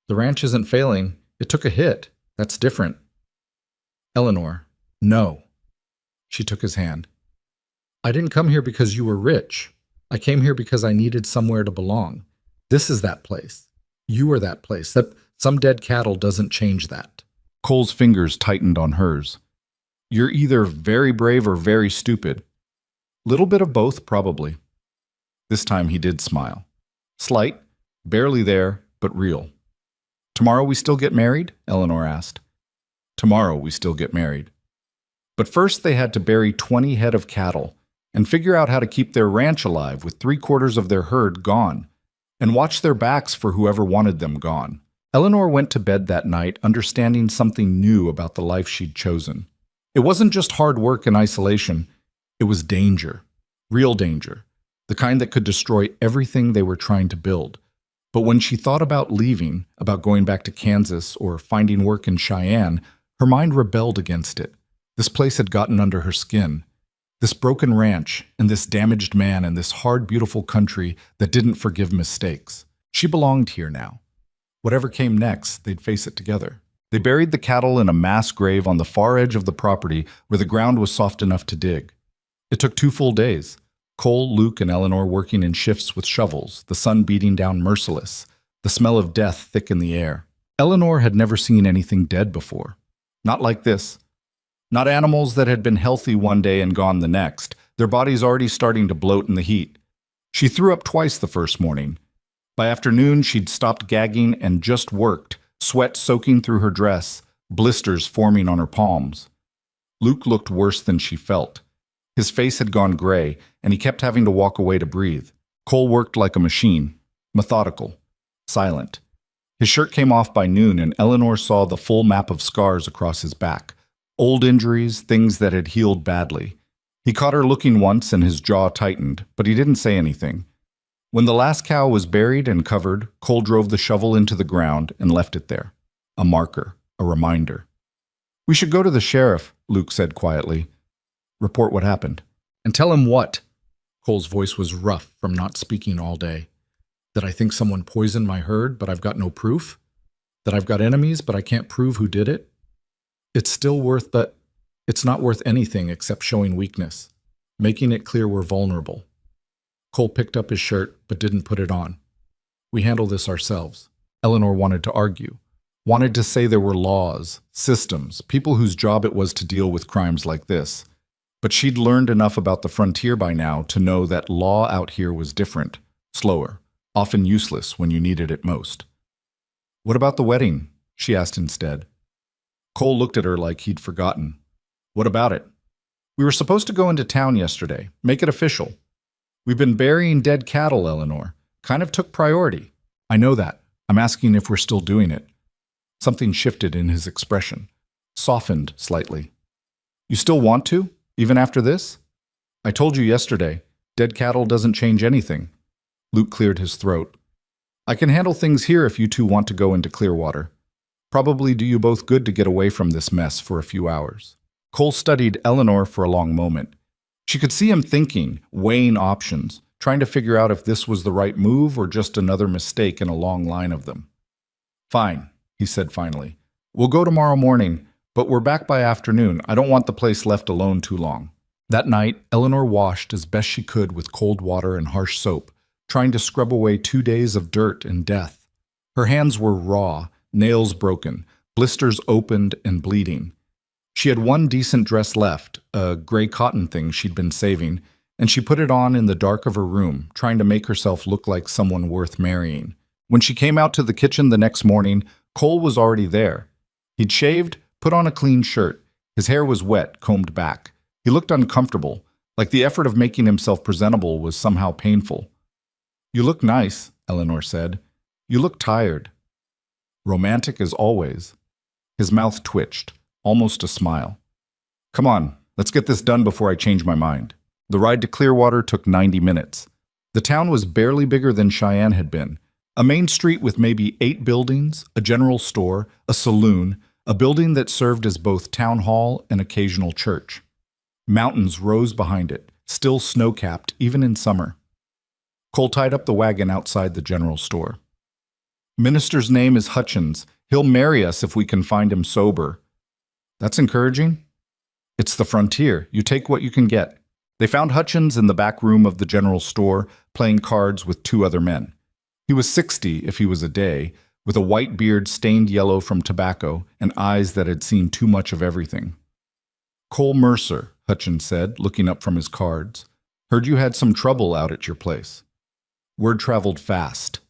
The ranch isn't failing. It took a hit. That's different. Eleanor, no. She took his hand. I didn't come here because you were rich. I came here because I needed somewhere to belong. This is that place. You are that place. That some dead cattle doesn't change that. Cole's fingers tightened on hers. You're either very brave or very stupid. Little bit of both, probably. This time he did smile. Slight, barely there, but real. Tomorrow we still get married? Eleanor asked. Tomorrow we still get married. But first they had to bury 20 head of cattle and figure out how to keep their ranch alive with 3/4 of their herd gone, and watch their backs for whoever wanted them gone. Eleanor went to bed that night understanding something new about the life she'd chosen. It wasn't just hard work and isolation, it was danger. Real danger. The kind that could destroy everything they were trying to build. But when she thought about leaving, about going back to Kansas or finding work in Cheyenne, her mind rebelled against it. This place had gotten under her skin. This broken ranch, and this damaged man, and this hard, beautiful country that didn't forgive mistakes. She belonged here now. Whatever came next, they'd face it together. They buried the cattle in a mass grave on the far edge of the property where the ground was soft enough to dig. It took 2 full days. Cole, Luke, and Eleanor working in shifts with shovels, the sun beating down merciless, the smell of death thick in the air. Eleanor had never seen anything dead before. Not like this. Not animals that had been healthy one day and gone the next, their bodies already starting to bloat in the heat. She threw up twice the first morning. By afternoon, she'd stopped gagging and just worked, sweat soaking through her dress, blisters forming on her palms. Luke looked worse than she felt. His face had gone gray, and he kept having to walk away to breathe. Cole worked like a machine, methodical, silent. His shirt came off by noon, and Eleanor saw the full map of scars across his back. Old injuries, things that had healed badly. He caught her looking once and his jaw tightened, but he didn't say anything. When the last cow was buried and covered, Cole drove the shovel into the ground and left it there. A marker, a reminder. We should go to the sheriff, Luke said quietly. Report what happened. And tell him what? Cole's voice was rough from not speaking all day. That I think someone poisoned my herd, but I've got no proof? That I've got enemies, but I can't prove who did it? It's still worth that. It's not worth anything except showing weakness, making it clear we're vulnerable. Cole picked up his shirt, but didn't put it on. We handle this ourselves. Eleanor wanted to argue, wanted to say there were laws, systems, people whose job it was to deal with crimes like this. But she'd learned enough about the frontier by now to know that law out here was different, slower, often useless when you needed it most. What about the wedding? She asked instead. Cole looked at her like he'd forgotten. What about it? We were supposed to go into town yesterday, make it official. We've been burying dead cattle, Eleanor. Kind of took priority. I know that. I'm asking if we're still doing it. Something shifted in his expression, softened slightly. You still want to, even after this? I told you yesterday, dead cattle doesn't change anything. Luke cleared his throat. I can handle things here if you two want to go into Clearwater. Probably do you both good to get away from this mess for a few hours. Cole studied Eleanor for a long moment. She could see him thinking, weighing options, trying to figure out if this was the right move or just another mistake in a long line of them. Fine, he said finally. We'll go tomorrow morning, but we're back by afternoon. I don't want the place left alone too long. That night, Eleanor washed as best she could with cold water and harsh soap, trying to scrub away 2 days of dirt and death. Her hands were raw, nails broken, blisters opened and bleeding. She had one decent dress left, a gray cotton thing she'd been saving, and she put it on in the dark of her room, trying to make herself look like someone worth marrying. When she came out to the kitchen the next morning, Cole was already there. He'd shaved, put on a clean shirt. His hair was wet, combed back. He looked uncomfortable, like the effort of making himself presentable was somehow painful. "You look nice," Eleanor said. "You look tired." Romantic as always. His mouth twitched, almost a smile. "Come on, let's get this done before I change my mind." The ride to Clearwater took 90 minutes. The town was barely bigger than Cheyenne had been. A main street with maybe 8 buildings, a general store, a saloon, a building that served as both town hall and occasional church. Mountains rose behind it, still snow-capped even in summer. Cole tied up the wagon outside the general store. "Minister's name is Hutchins. He'll marry us if we can find him sober." "That's encouraging." "It's the frontier. You take what you can get." They found Hutchins in the back room of the general store, playing cards with 2 other men. He was 60 if he was a day, with a white beard stained yellow from tobacco and eyes that had seen too much of everything. "Cole Mercer," Hutchins said, looking up from his cards. "Heard you had some trouble out at your place." Word traveled fast.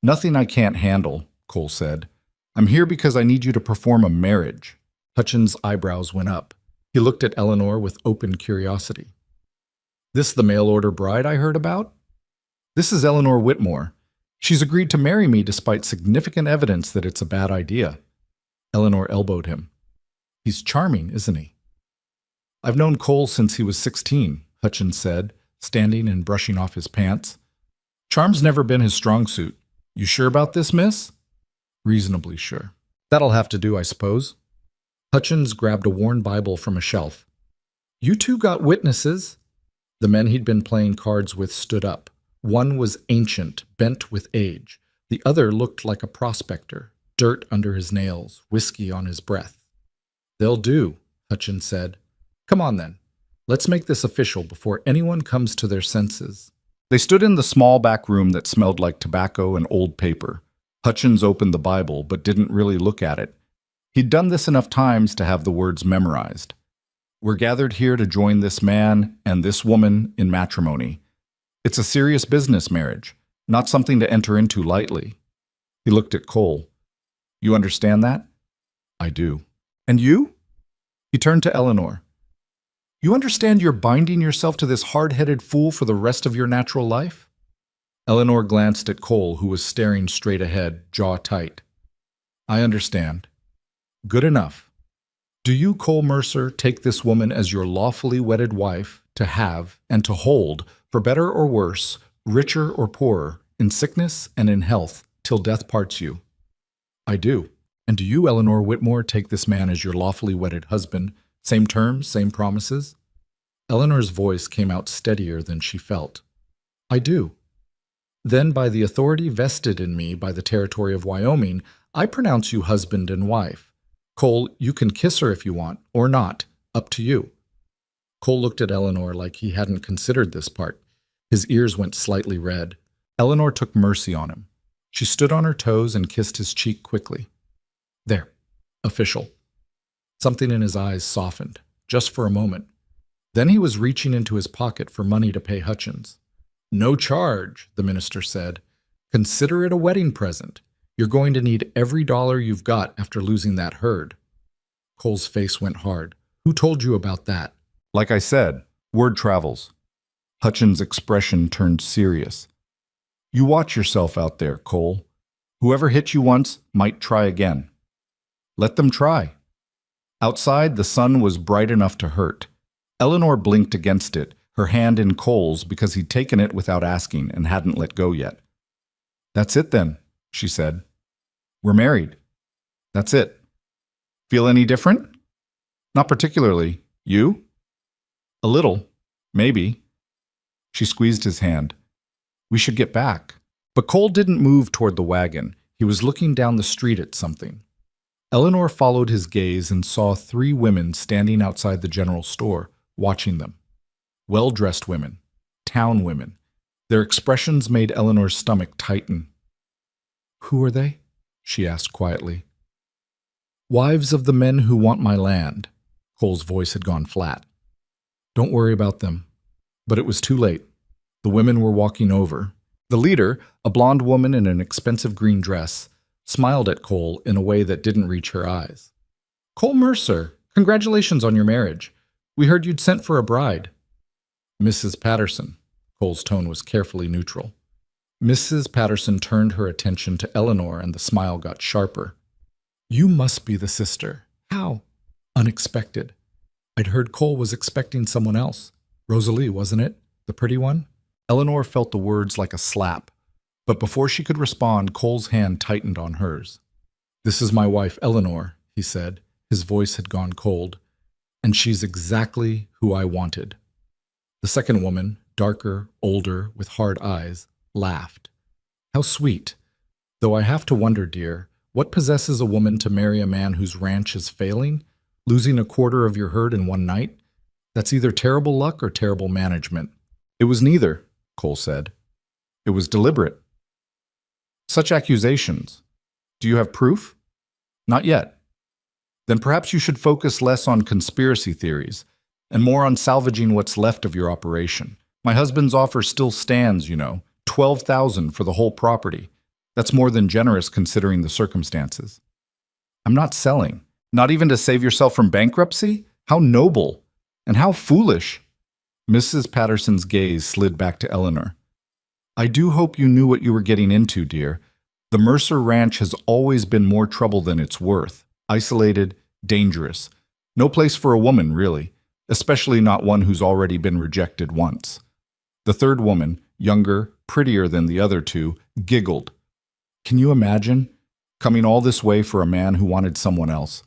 "Nothing I can't handle," Cole said. "I'm here because I need you to perform a marriage." Hutchins' eyebrows went up. He looked at Eleanor with open curiosity. "This the mail-order bride I heard about?" "This is Eleanor Whitmore. She's agreed to marry me despite significant evidence that it's a bad idea." Eleanor elbowed him. "He's charming, isn't he?" "I've known Cole since he was 16, Hutchins said, standing and brushing off his pants. "Charm's never been his strong suit. You sure about this, miss?" "Reasonably sure." "That'll have to do, I suppose." Hutchins grabbed a worn Bible from a shelf. "You two got witnesses." The men he'd been playing cards with stood up. One was ancient, bent with age. The other looked like a prospector, dirt under his nails, whiskey on his breath. "They'll do," Hutchins said. "Come on then. Let's make this official before anyone comes to their senses." They stood in the small back room that smelled like tobacco and old paper. Hutchins opened the Bible, but didn't really look at it. He'd done this enough times to have the words memorized. "We're gathered here to join this man and this woman in matrimony. It's a serious business marriage, not something to enter into lightly." He looked at Cole. "You understand that?" "I do." "And you?" He turned to Eleanor. "You understand you're binding yourself to this hard-headed fool for the rest of your natural life?" Eleanor glanced at Cole, who was staring straight ahead, jaw tight. "I understand." "Good enough. Do you, Cole Mercer, take this woman as your lawfully wedded wife, to have and to hold, for better or worse, richer or poorer, in sickness and in health, till death parts you?" "I do." "And do you, Eleanor Whitmore, take this man as your lawfully wedded husband, same terms, same promises?" Eleanor's voice came out steadier than she felt. "I do." "Then, by the authority vested in me by the territory of Wyoming, I pronounce you husband and wife. Cole, you can kiss her if you want, or not. Up to you." Cole looked at Eleanor like he hadn't considered this part. His ears went slightly red. Eleanor took mercy on him. She stood on her toes and kissed his cheek quickly. "There. Official." Something in his eyes softened, just for a moment. Then he was reaching into his pocket for money to pay Hutchins. "No charge," the minister said. "Consider it a wedding present. You're going to need every dollar you've got after losing that herd." Cole's face went hard. "Who told you about that?" "Like I said, word travels." Hutchins' expression turned serious. "You watch yourself out there, Cole. Whoever hit you once might try again. Let them try." Outside, the sun was bright enough to hurt. Eleanor blinked against it, her hand in Cole's because he'd taken it without asking and hadn't let go yet. "That's it then," she said. "We're married. That's it. Feel any different?" "Not particularly. You?" "A little. Maybe." She squeezed his hand. "We should get back." But Cole didn't move toward the wagon. He was looking down the street at something. Eleanor followed his gaze and saw 3 women standing outside the general store, watching them. Well-dressed women. Town women. Their expressions made Eleanor's stomach tighten. "Who are they?" she asked quietly. "Wives of the men who want my land. Cole's voice had gone flat. Don't worry about them. But it was too late. The women were walking over. The leader, a blonde woman in an expensive green dress, smiled at Cole in a way that didn't reach her eyes. Cole Mercer, congratulations on your marriage. We heard you'd sent for a bride. Mrs. Patterson. Cole's tone was carefully neutral. Mrs. Patterson turned her attention to Eleanor and the smile got sharper. You must be the sister. How? Unexpected. I'd heard Cole was expecting someone else. Rosalie, wasn't it? The pretty one? Eleanor felt the words like a slap, but before she could respond, Cole's hand tightened on hers. This is my wife, Eleanor, he said. His voice had gone cold. And she's exactly who I wanted. The second woman, darker, older, with hard eyes, laughed. How sweet. Though I have to wonder, dear, what possesses a woman to marry a man whose ranch is failing, losing a quarter of your herd in one night? That's either terrible luck or terrible management. It was neither, Cole said. It was deliberate. Such accusations. Do you have proof? Not yet. Then perhaps you should focus less on conspiracy theories and more on salvaging what's left of your operation. My husband's offer still stands, you know, $12,000 for the whole property. That's more than generous considering the circumstances. I'm not selling. Not even to save yourself from bankruptcy? How noble. And how foolish. Mrs. Patterson's gaze slid back to Eleanor. I do hope you knew what you were getting into, dear. The Mercer Ranch has always been more trouble than it's worth. Isolated, dangerous. No place for a woman, really, especially not one who's already been rejected once. The third woman, younger, prettier than the other two, giggled. Can you imagine? Coming all this way for a man who wanted someone else.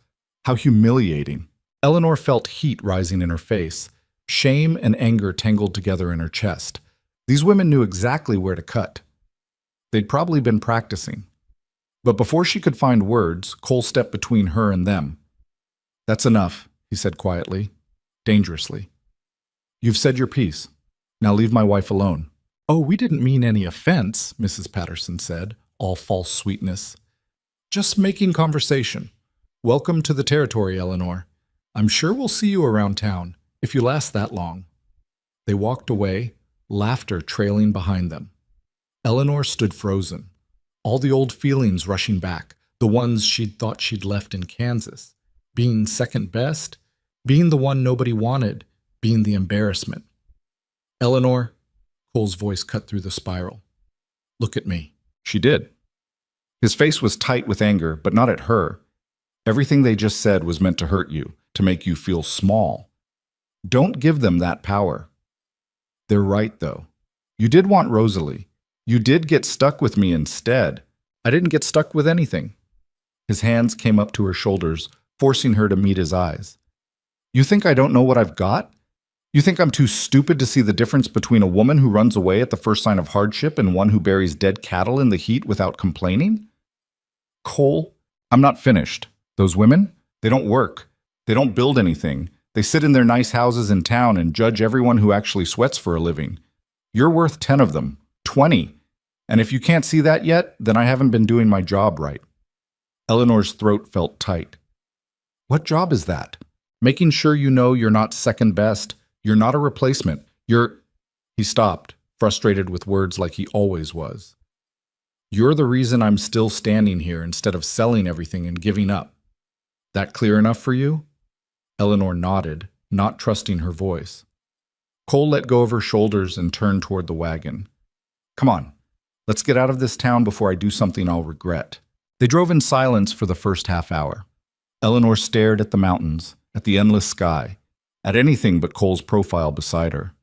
How humiliating. Eleanor felt heat rising in her face. Shame and anger tangled together in her chest. These women knew exactly where to cut. They'd probably been practicing. But before she could find words, Cole stepped between her and them. That's enough, he said quietly, dangerously. You've said your piece. Now leave my wife alone. Oh, we didn't mean any offense, Mrs. Patterson said, all false sweetness. Just making conversation. Welcome to the territory, Eleanor. I'm sure we'll see you around town, if you last that long. They walked away, laughter trailing behind them. Eleanor stood frozen. All the old feelings rushing back, the ones she'd thought she'd left in Kansas. Being second best, being the one nobody wanted, being the embarrassment. Eleanor, Cole's voice cut through the spiral. Look at me. She did. His face was tight with anger, but not at her. Everything they just said was meant to hurt you, to make you feel small. Don't give them that power. They're right, though. You did want Rosalie. You did get stuck with me instead. I didn't get stuck with anything. His hands came up to her shoulders, forcing her to meet his eyes. You think I don't know what I've got? You think I'm too stupid to see the difference between a woman who runs away at the first sign of hardship and one who buries dead cattle in the heat without complaining? Cole, I'm not finished. Those women, they don't work. They don't build anything. They sit in their nice houses in town and judge everyone who actually sweats for a living. You're worth 10 of them. 20. And if you can't see that yet, then I haven't been doing my job right. Eleanor's throat felt tight. What job is that? Making sure you know you're not second best. You're not a replacement. He stopped, frustrated with words like he always was. You're the reason I'm still standing here instead of selling everything and giving up. That clear enough for you? Eleanor nodded, not trusting her voice. Cole let go of her shoulders and turned toward the wagon. Come on, let's get out of this town before I do something I'll regret. They drove in silence for the first half hour. Eleanor stared at the mountains, at the endless sky, at anything but Cole's profile beside her.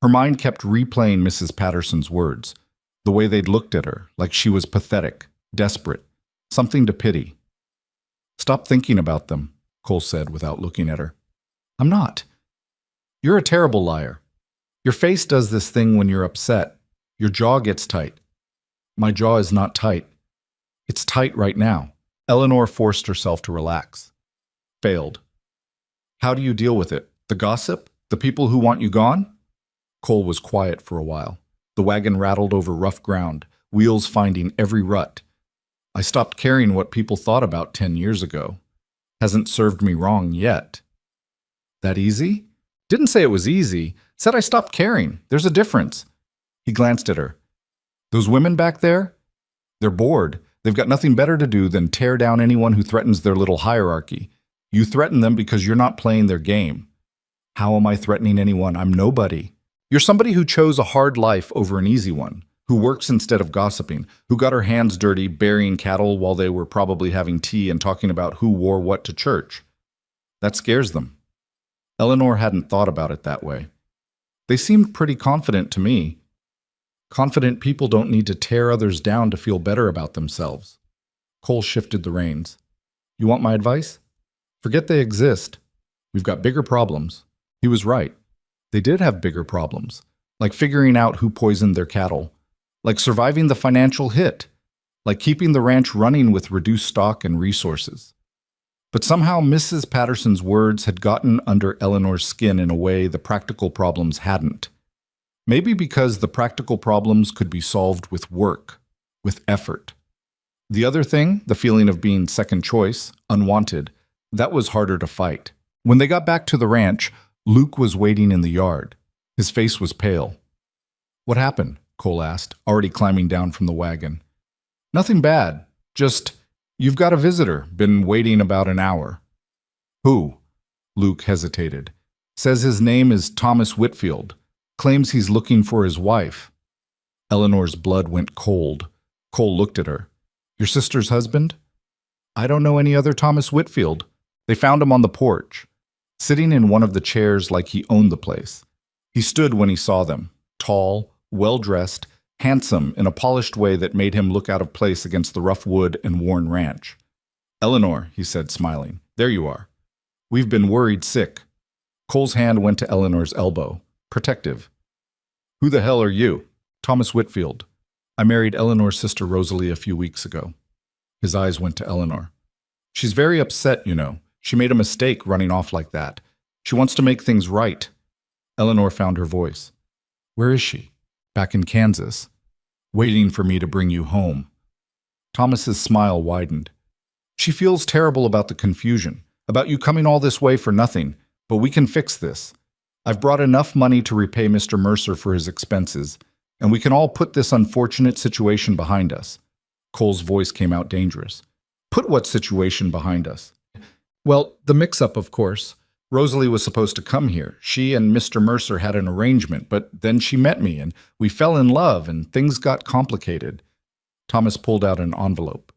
Her mind kept replaying Mrs. Patterson's words, the way they'd looked at her, like she was pathetic, desperate, something to pity. Stop thinking about them, Cole said without looking at her. I'm not. You're a terrible liar. Your face does this thing when you're upset. Your jaw gets tight. My jaw is not tight. It's tight right now. Eleanor forced herself to relax. Failed. How do you deal with it? The gossip? The people who want you gone? Cole was quiet for a while. The wagon rattled over rough ground, wheels finding every rut. I stopped caring what people thought about 10 years ago. Hasn't served me wrong yet. That easy? Didn't say it was easy. Said I stopped caring. There's a difference. He glanced at her. Those women back there? They're bored. They've got nothing better to do than tear down anyone who threatens their little hierarchy. You threaten them because you're not playing their game. How am I threatening anyone? I'm nobody. You're somebody who chose a hard life over an easy one, who works instead of gossiping, who got her hands dirty burying cattle while they were probably having tea and talking about who wore what to church. That scares them. Eleanor hadn't thought about it that way. They seemed pretty confident to me. Confident people don't need to tear others down to feel better about themselves. Cole shifted the reins. You want my advice? Forget they exist. We've got bigger problems. He was right. They did have bigger problems, like figuring out who poisoned their cattle, like surviving the financial hit, like keeping the ranch running with reduced stock and resources. But somehow Mrs. Patterson's words had gotten under Eleanor's skin in a way the practical problems hadn't. Maybe because the practical problems could be solved with work, with effort. The other thing, the feeling of being second choice, unwanted, that was harder to fight. When they got back to the ranch, Luke was waiting in the yard. His face was pale. What happened? Cole asked, already climbing down from the wagon. Nothing bad. Just, you've got a visitor. Been waiting about an hour. Who? Luke hesitated. Says his name is Thomas Whitfield. Claims he's looking for his wife. Eleanor's blood went cold. Cole looked at her. Your sister's husband? I don't know any other Thomas Whitfield. They found him on the porch, sitting in one of the chairs like he owned the place. He stood when he saw them, tall, well-dressed, handsome in a polished way that made him look out of place against the rough wood and worn ranch. Eleanor, he said, smiling, there you are. We've been worried sick. Cole's hand went to Eleanor's elbow, protective. Who the hell are you? Thomas Whitfield. I married Eleanor's sister Rosalie a few weeks ago. His eyes went to Eleanor. She's very upset, you know. She made a mistake running off like that. She wants to make things right. Eleanor found her voice. Where is she? Back in Kansas. Waiting for me to bring you home. Thomas's smile widened. She feels terrible about the confusion, about you coming all this way for nothing, but we can fix this. I've brought enough money to repay Mr. Mercer for his expenses, and we can all put this unfortunate situation behind us. Cole's voice came out dangerous. Put what situation behind us? Well, the mix-up, of course. Rosalie was supposed to come here. She and Mr. Mercer had an arrangement, but then she met me, and we fell in love, and things got complicated. Thomas pulled out an envelope.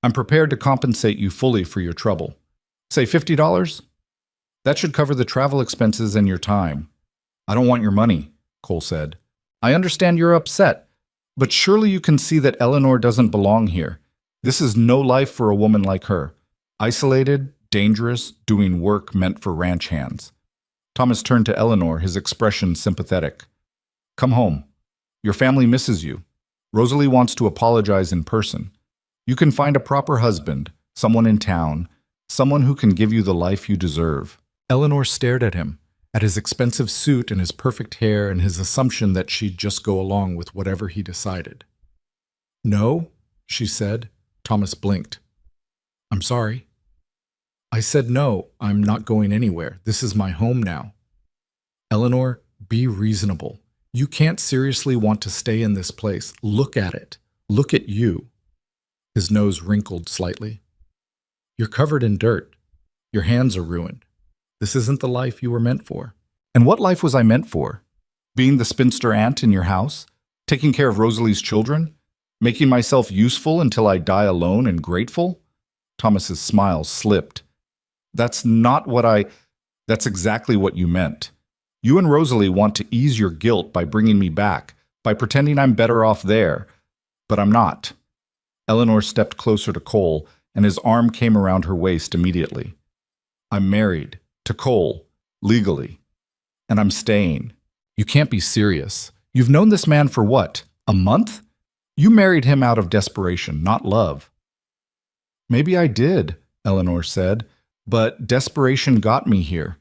I'm prepared to compensate you fully for your trouble. Say $50? That should cover the travel expenses and your time. I don't want your money, Cole said. I understand you're upset, but surely you can see that Eleanor doesn't belong here. This is no life for a woman like her. Isolated, dangerous, doing work meant for ranch hands. Thomas turned to Eleanor, his expression sympathetic. Come home. Your family misses you. Rosalie wants to apologize in person. You can find a proper husband, someone in town, someone who can give you the life you deserve. Eleanor stared at him, at his expensive suit and his perfect hair and his assumption that she'd just go along with whatever he decided. No, she said. Thomas blinked. I'm sorry. I said no, I'm not going anywhere. This is my home now. Eleanor, be reasonable. You can't seriously want to stay in this place. Look at it. Look at you. His nose wrinkled slightly. You're covered in dirt. Your hands are ruined. This isn't the life you were meant for. And what life was I meant for? Being the spinster aunt in your house? Taking care of Rosalie's children? Making myself useful until I die alone and grateful? Thomas's smile slipped. That's exactly what you meant. You and Rosalie want to ease your guilt by bringing me back, by pretending I'm better off there. But I'm not. Eleanor stepped closer to Cole, and his arm came around her waist immediately. I'm married, to Cole, legally. And I'm staying. You can't be serious. You've known this man for what, a month? You married him out of desperation, not love. Maybe I did, Eleanor said, but desperation got me here.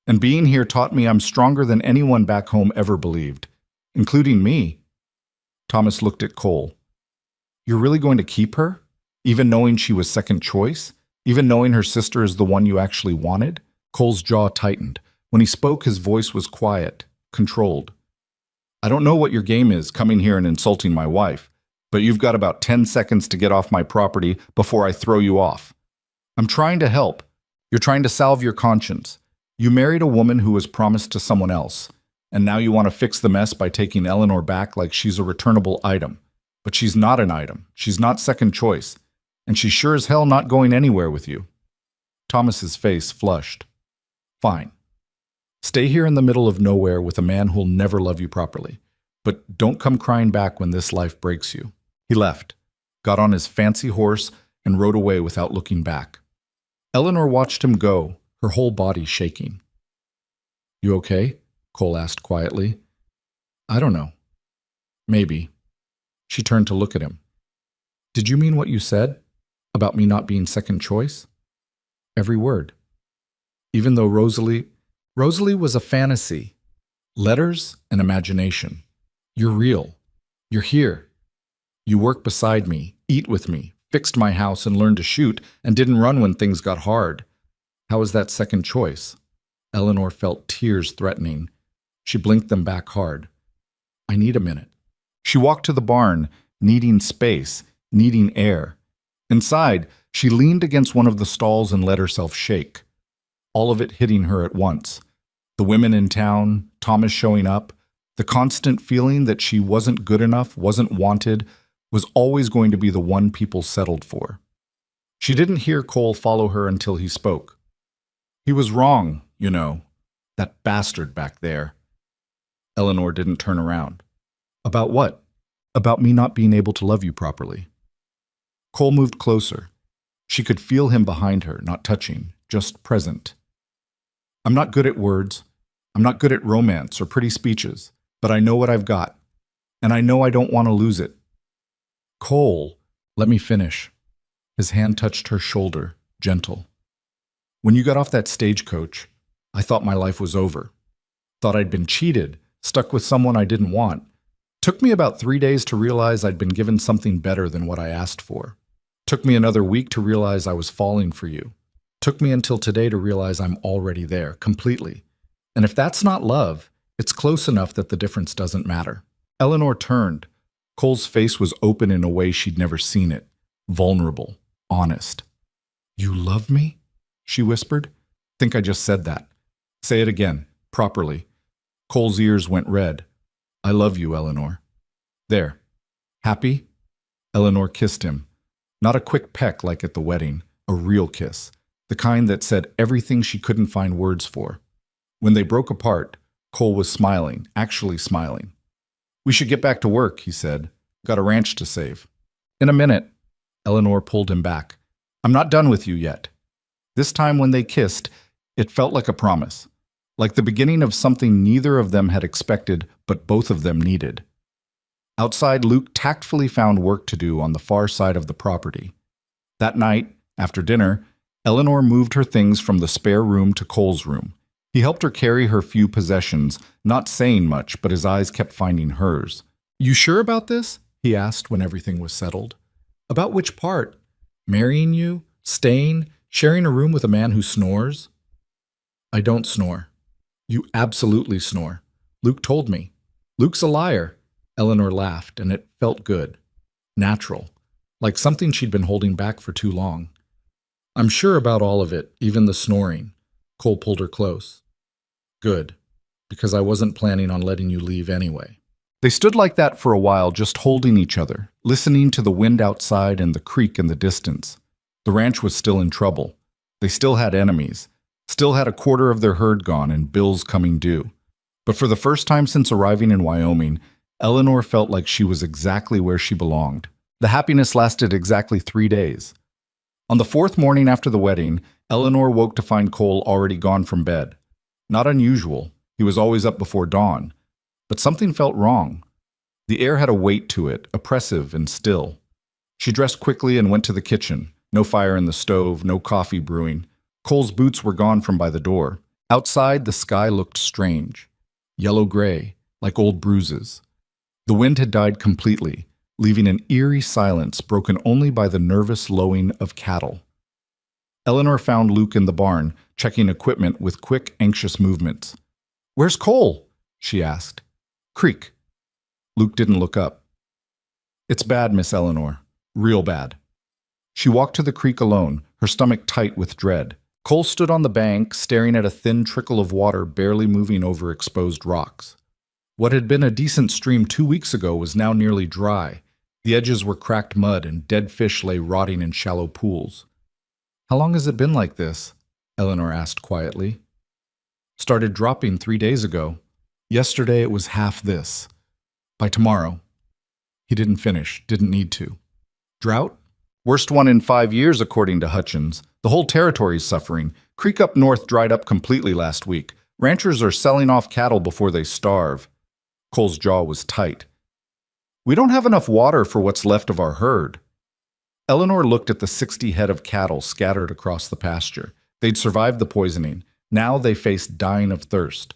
And being here taught me I'm stronger than anyone back home ever believed, including me. Thomas looked at Cole. You're really going to keep her? Even knowing she was second choice? Even knowing her sister is the one you actually wanted? Cole's jaw tightened. When he spoke, his voice was quiet, controlled. I don't know what your game is, coming here and insulting my wife, but you've got about 10 seconds to get off my property before I throw you off. I'm trying to help. You're trying to salve your conscience. You married a woman who was promised to someone else, and now you want to fix the mess by taking Eleanor back like she's a returnable item. But she's not an item. She's not second choice. And she's sure as hell not going anywhere with you. Thomas's face flushed. Fine. Stay here in the middle of nowhere with a man who'll never love you properly. But don't come crying back when this life breaks you. He left, got on his fancy horse, and rode away without looking back. Eleanor watched him go, her whole body shaking. You okay? Cole asked quietly. I don't know. Maybe. She turned to look at him. Did you mean what you said? About me not being second choice? Every word. Even though Rosalie was a fantasy. Letters and imagination. You're real. You're here. You work beside me, eat with me, fixed my house and learned to shoot, and didn't run when things got hard. How is that second choice? Eleanor felt tears threatening. She blinked them back hard. I need a minute. She walked to the barn, needing space, needing air. Inside, she leaned against one of the stalls and let herself shake. All of it hitting her at once. The women in town, Thomas showing up, the constant feeling that she wasn't good enough, wasn't wanted, was always going to be the one people settled for. She didn't hear Cole follow her until he spoke. He was wrong, you know. That bastard back there. Eleanor didn't turn around. About what? About me not being able to love you properly. Cole moved closer. She could feel him behind her, not touching, just present. I'm not good at words. I'm not good at romance or pretty speeches, but I know what I've got, and I know I don't want to lose it. Cole, let me finish. His hand touched her shoulder, gentle. When you got off that stagecoach, I thought my life was over. Thought I'd been cheated, stuck with someone I didn't want. Took me about 3 days to realize I'd been given something better than what I asked for. Took me another week to realize I was falling for you. Took me until today to realize I'm already there, completely. And if that's not love, it's close enough that the difference doesn't matter. Eleanor turned. Cole's face was open in a way she'd never seen it. Vulnerable, honest. You love me? She whispered. Think I just said that. Say it again, properly. Cole's ears went red. I love you, Eleanor. There. Happy? Eleanor kissed him. Not a quick peck like at the wedding, a real kiss. The kind that said everything she couldn't find words for. When they broke apart, Cole was smiling, actually smiling. We should get back to work, he said. Got a ranch to save. In a minute. Eleanor pulled him back. I'm not done with you yet. This time when they kissed, it felt like a promise. Like the beginning of something neither of them had expected, but both of them needed. Outside, Luke tactfully found work to do on the far side of the property. That night, after dinner, Eleanor moved her things from the spare room to Cole's room. He helped her carry her few possessions, not saying much, but his eyes kept finding hers. You sure about this? He asked when everything was settled. About which part? Marrying you? Staying? Sharing a room with a man who snores? I don't snore. You absolutely snore. Luke told me. Luke's a liar. Eleanor laughed, and it felt good. Natural. Like something she'd been holding back for too long. I'm sure about all of it, even the snoring. Cole pulled her close. Good. Because I wasn't planning on letting you leave anyway. They stood like that for a while, just holding each other, listening to the wind outside and the creek in the distance. The ranch was still in trouble. They still had enemies. Still had a quarter of their herd gone and bills coming due. But for the first time since arriving in Wyoming, Eleanor felt like she was exactly where she belonged. The happiness lasted exactly 3 days. On the 4th morning after the wedding, Eleanor woke to find Cole already gone from bed. Not unusual. He was always up before dawn. But something felt wrong. The air had a weight to it, oppressive and still. She dressed quickly and went to the kitchen. No fire in the stove, no coffee brewing. Cole's boots were gone from by the door. Outside, the sky looked strange. Yellow-gray, like old bruises. The wind had died completely, leaving an eerie silence broken only by the nervous lowing of cattle. Eleanor found Luke in the barn, checking equipment with quick, anxious movements. "Where's Cole?" she asked. "Creek." Luke didn't look up. "It's bad, Miss Eleanor. Real bad." She walked to the creek alone, her stomach tight with dread. Cole stood on the bank, staring at a thin trickle of water barely moving over exposed rocks. What had been a decent stream 2 weeks ago was now nearly dry. The edges were cracked mud, and dead fish lay rotting in shallow pools. "How long has it been like this?" Eleanor asked quietly. "Started dropping 3 days ago. Yesterday it was half this. By tomorrow." He didn't finish, didn't need to. "Drought? Worst one in 5 years, according to Hutchins. The whole territory's suffering. Creek up north dried up completely last week. Ranchers are selling off cattle before they starve." Cole's jaw was tight. "We don't have enough water for what's left of our herd." Eleanor looked at the 60 head of cattle scattered across the pasture. They'd survived the poisoning. Now they faced dying of thirst.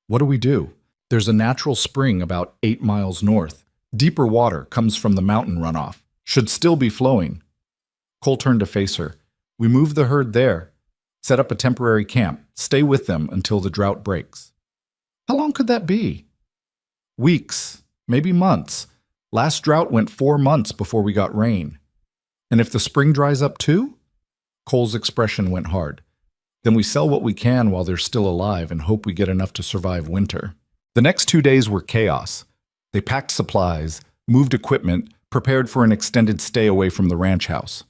"What do we do?" "There's a natural spring about 8 miles north. Deeper water comes from the mountain runoff. Should still be flowing." Cole turned to face her. "We move the herd there. Set up a temporary camp. Stay with them until the drought breaks." "How long could that be?" "Weeks, maybe months. Last drought went 4 months before we got rain." "And if the spring dries up too?" Cole's expression went hard. "Then we sell what we can while they're still alive and hope we get enough to survive winter." The next 2 days were chaos. They packed supplies, moved equipment, prepared for an extended stay away from the ranch house.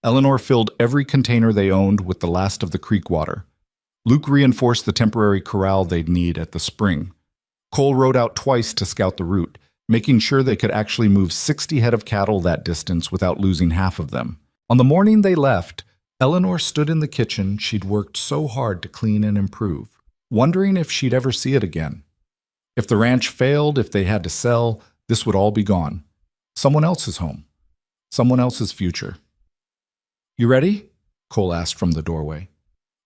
Eleanor filled every container they owned with the last of the creek water. Luke reinforced the temporary corral they'd need at the spring. Cole rode out twice to scout the route, making sure they could actually move 60 head of cattle that distance without losing half of them. On the morning they left, Eleanor stood in the kitchen she'd worked so hard to clean and improve, wondering if she'd ever see it again. If the ranch failed, if they had to sell, this would all be gone. Someone else's home. Someone else's future. "You ready?" Cole asked from the doorway.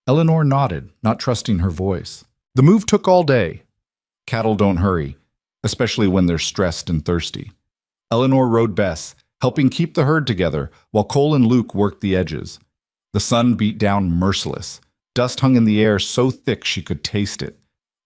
Eleanor nodded, not trusting her voice. The move took all day. Cattle don't hurry, especially when they're stressed and thirsty. Eleanor rode Bess, helping keep the herd together, while Cole and Luke worked the edges. The sun beat down merciless. Dust hung in the air so thick she could taste it.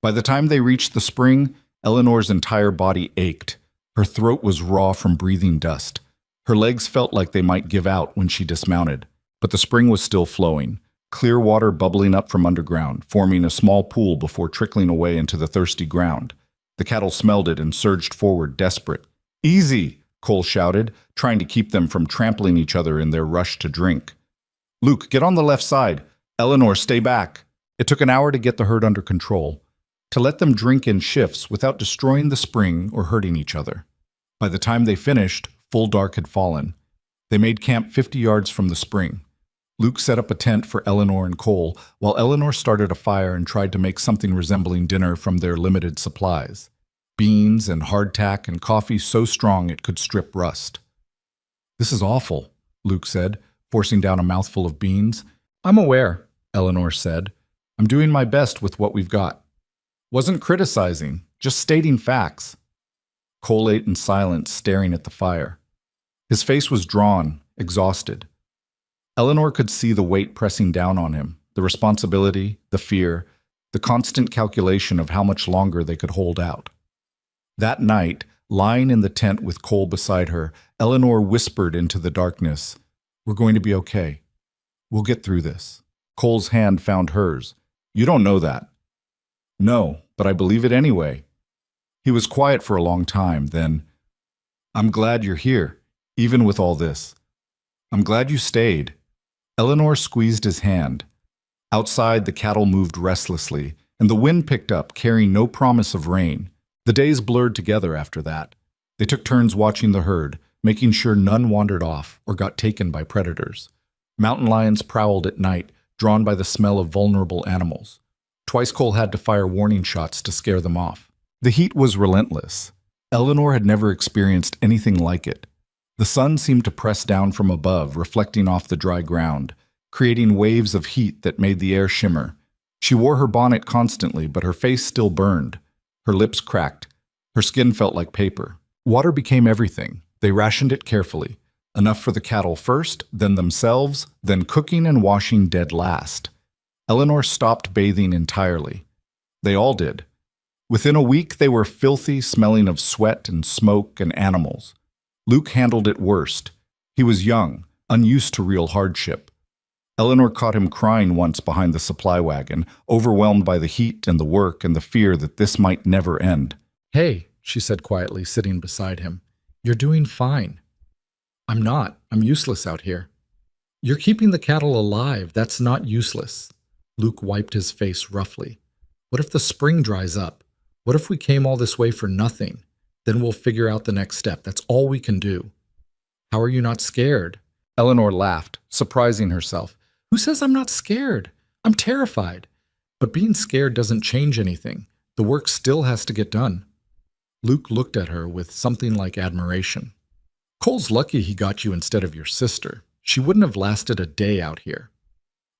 By the time they reached the spring, Eleanor's entire body ached. Her throat was raw from breathing dust. Her legs felt like they might give out when she dismounted. But the spring was still flowing, clear water bubbling up from underground, forming a small pool before trickling away into the thirsty ground. The cattle smelled it and surged forward, desperate. "Easy!" Cole shouted, trying to keep them from trampling each other in their rush to drink. "Luke, get on the left side. Eleanor, stay back." It took an hour to get the herd under control, to let them drink in shifts without destroying the spring or hurting each other. By the time they finished, full dark had fallen. They made camp 50 yards from the spring. Luke set up a tent for Eleanor and Cole, while Eleanor started a fire and tried to make something resembling dinner from their limited supplies. Beans and hardtack and coffee so strong it could strip rust. "This is awful," Luke said, forcing down a mouthful of beans. "I'm aware," Eleanor said. "I'm doing my best with what we've got." "Wasn't criticizing, just stating facts." Cole ate in silence, staring at the fire. His face was drawn, exhausted. Eleanor could see the weight pressing down on him, the responsibility, the fear, the constant calculation of how much longer they could hold out. That night, lying in the tent with Cole beside her, Eleanor whispered into the darkness, "We're going to be okay. We'll get through this." Cole's hand found hers. "You don't know that." "No, but I believe it anyway." He was quiet for a long time, then, "I'm glad you're here, even with all this. I'm glad you stayed." Eleanor squeezed his hand. Outside, the cattle moved restlessly, and the wind picked up, carrying no promise of rain. The days blurred together after that. They took turns watching the herd, making sure none wandered off or got taken by predators. Mountain lions prowled at night, drawn by the smell of vulnerable animals. Twice Cole had to fire warning shots to scare them off. The heat was relentless. Eleanor had never experienced anything like it. The sun seemed to press down from above, reflecting off the dry ground, creating waves of heat that made the air shimmer. She wore her bonnet constantly, but her face still burned. Her lips cracked. Her skin felt like paper. Water became everything. They rationed it carefully. Enough for the cattle first, then themselves, then cooking and washing dead last. Eleanor stopped bathing entirely. They all did. Within a week, they were filthy, smelling of sweat and smoke and animals. Luke handled it worst. He was young, unused to real hardship. Eleanor caught him crying once behind the supply wagon, overwhelmed by the heat and the work and the fear that this might never end. "Hey," she said quietly, sitting beside him. "You're doing fine." "I'm not. I'm useless out here." "You're keeping the cattle alive. That's not useless." Luke wiped his face roughly. "What if the spring dries up? What if we came all this way for nothing? Then we'll figure out the next step. That's all we can do." "How are you not scared?" Eleanor laughed, surprising herself. "Who says I'm not scared? I'm terrified. But being scared doesn't change anything. The work still has to get done." Luke looked at her with something like admiration. "Cole's lucky he got you instead of your sister. She wouldn't have lasted a day out here."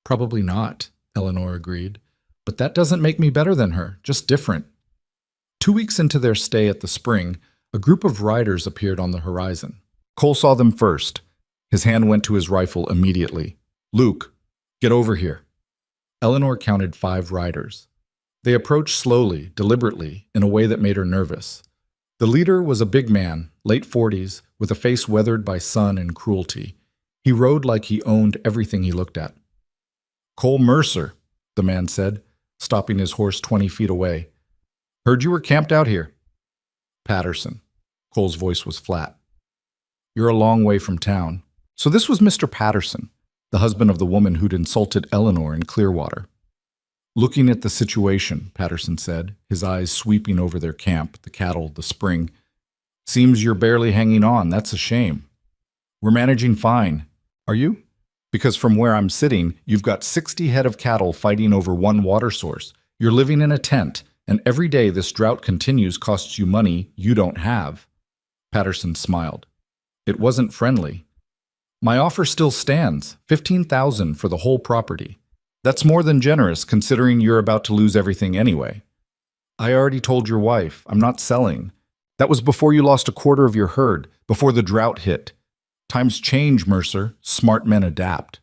"Probably not," Eleanor agreed. "But that doesn't make me better than her, just different." 2 weeks into their stay at the spring, a group of riders appeared on the horizon. Cole saw them first. His hand went to his rifle immediately. "Luke, get over here." Eleanor counted 5 riders. They approached slowly, deliberately, in a way that made her nervous. The leader was a big man, late 40s, with a face weathered by sun and cruelty. He rode like he owned everything he looked at. "Cole Mercer," the man said, stopping his horse 20 feet away. "Heard you were camped out here." "Patterson." Cole's voice was flat. "You're a long way from town." So this was Mr. Patterson, the husband of the woman who'd insulted Eleanor in Clearwater. "Looking at the situation," Patterson said, his eyes sweeping over their camp, the cattle, the spring. "Seems you're barely hanging on. That's a shame." "We're managing fine. Are you? Because from where I'm sitting, you've got 60 head of cattle fighting over one water source. You're living in a tent, and every day this drought continues costs you money you don't have." Patterson smiled. It wasn't friendly. "My offer still stands, $15,000 for the whole property. That's more than generous considering you're about to lose everything anyway." "I already told your wife, I'm not selling. That was before you lost a quarter of your herd, before the drought hit. Times change, Mercer. Smart men adapt."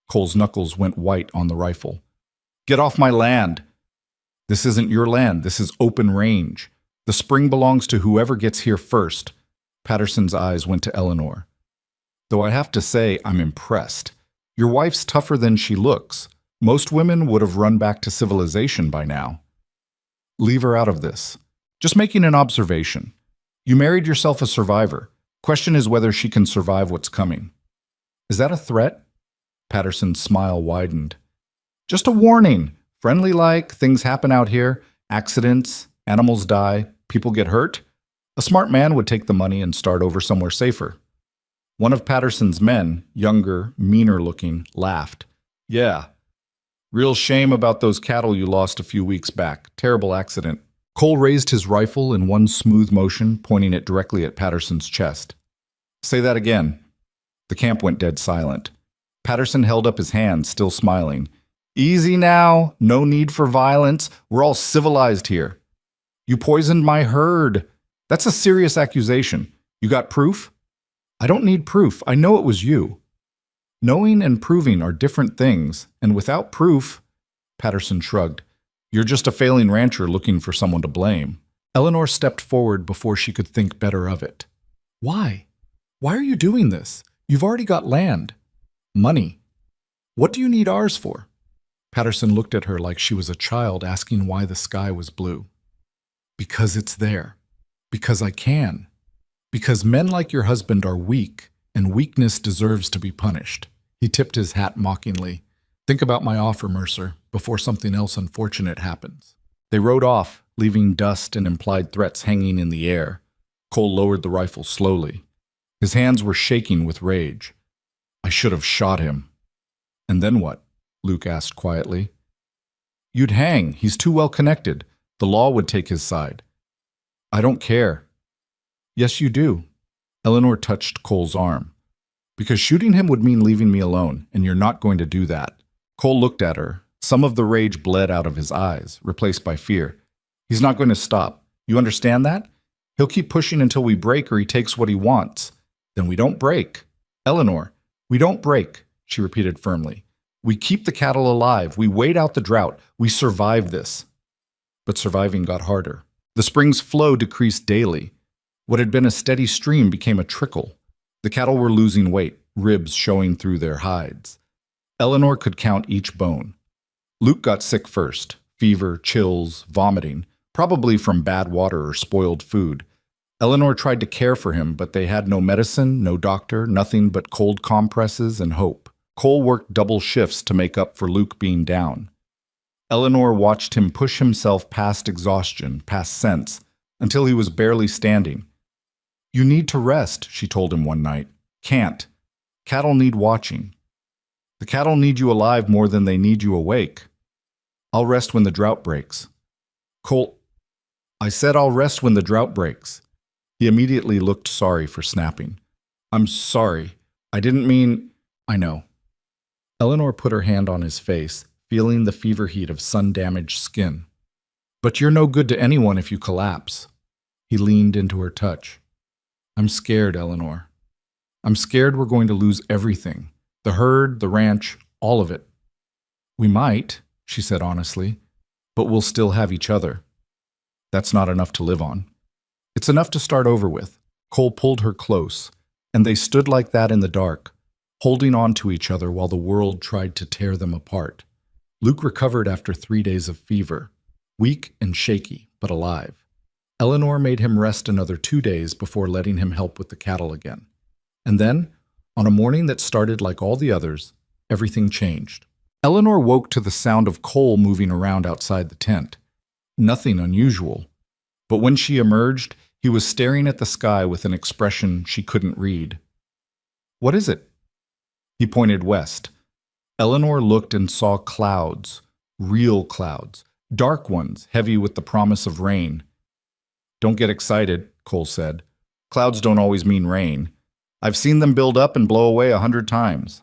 Cole's knuckles went white on the rifle. "Get off my land." "This isn't your land. This is open range. The spring belongs to whoever gets here first." Patterson's eyes went to Eleanor. "Though I have to say I'm impressed. Your wife's tougher than she looks. Most women would have run back to civilization by now." "Leave her out of this. Just making an observation. You married yourself a survivor. Question is whether she can survive what's coming." "Is that a threat?" Patterson's smile widened. "Just a warning. Friendly-like, things happen out here. Accidents, animals die, people get hurt. A smart man would take the money and start over somewhere safer." One of Patterson's men, younger, meaner-looking, laughed. "Yeah. Real shame about those cattle you lost a few weeks back. Terrible accident." Cole raised his rifle in one smooth motion, pointing it directly at Patterson's chest. "Say that again." The camp went dead silent. Patterson held up his hand, still smiling. "Easy now. No need for violence. We're all civilized here." "You poisoned my herd." "That's a serious accusation. You got proof?" "I don't need proof. I know it was you." "Knowing and proving are different things, and without proof," Patterson shrugged, "you're just a failing rancher looking for someone to blame." Eleanor stepped forward before she could think better of it. "Why? Why are you doing this? You've already got land." "Money." "What do you need ours for?" Patterson looked at her like she was a child asking why the sky was blue. "Because it's there. Because I can. Because men like your husband are weak, and weakness deserves to be punished." He tipped his hat mockingly. "Think about my offer, Mercer, before something else unfortunate happens." They rode off, leaving dust and implied threats hanging in the air. Cole lowered the rifle slowly. His hands were shaking with rage. "I should have shot him." "And then what?" Luke asked quietly. "You'd hang. He's too well connected. The law would take his side." "I don't care." "Yes, you do." Eleanor touched Cole's arm. "Because shooting him would mean leaving me alone, and you're not going to do that." Cole looked at her. Some of the rage bled out of his eyes, replaced by fear. "He's not going to stop. You understand that? He'll keep pushing until we break or he takes what he wants. Then we don't break." Eleanor, we don't break, she repeated firmly. We keep the cattle alive. We wait out the drought. We survive this. But surviving got harder. The spring's flow decreased daily. What had been a steady stream became a trickle. The cattle were losing weight, ribs showing through their hides. Eleanor could count each bone. Luke got sick first. Fever, chills, vomiting, probably from bad water or spoiled food. Eleanor tried to care for him, but they had no medicine, no doctor, nothing but cold compresses and hope. Cole worked double shifts to make up for Luke being down. Eleanor watched him push himself past exhaustion, past sense, until he was barely standing. You need to rest, she told him one night. Can't. Cattle need watching. The cattle need you alive more than they need you awake. I'll rest when the drought breaks. Cole, I said I'll rest when the drought breaks. He immediately looked sorry for snapping. I'm sorry. I didn't mean... I know. Eleanor put her hand on his face, feeling the fever heat of sun-damaged skin. But you're no good to anyone if you collapse. He leaned into her touch. I'm scared, Eleanor. I'm scared we're going to lose everything. The herd, the ranch, all of it. We might, she said honestly, but we'll still have each other. That's not enough to live on. It's enough to start over with. Cole pulled her close, and they stood like that in the dark, holding on to each other while the world tried to tear them apart. Luke recovered after 3 days of fever, weak and shaky, but alive. Eleanor made him rest another 2 days before letting him help with the cattle again. And then, on a morning that started like all the others, everything changed. Eleanor woke to the sound of Cole moving around outside the tent. Nothing unusual. But when she emerged, he was staring at the sky with an expression she couldn't read. What is it? He pointed west. Eleanor looked and saw clouds, real clouds, dark ones, heavy with the promise of rain. Don't get excited, Cole said. Clouds don't always mean rain. I've seen them build up and blow away 100 times.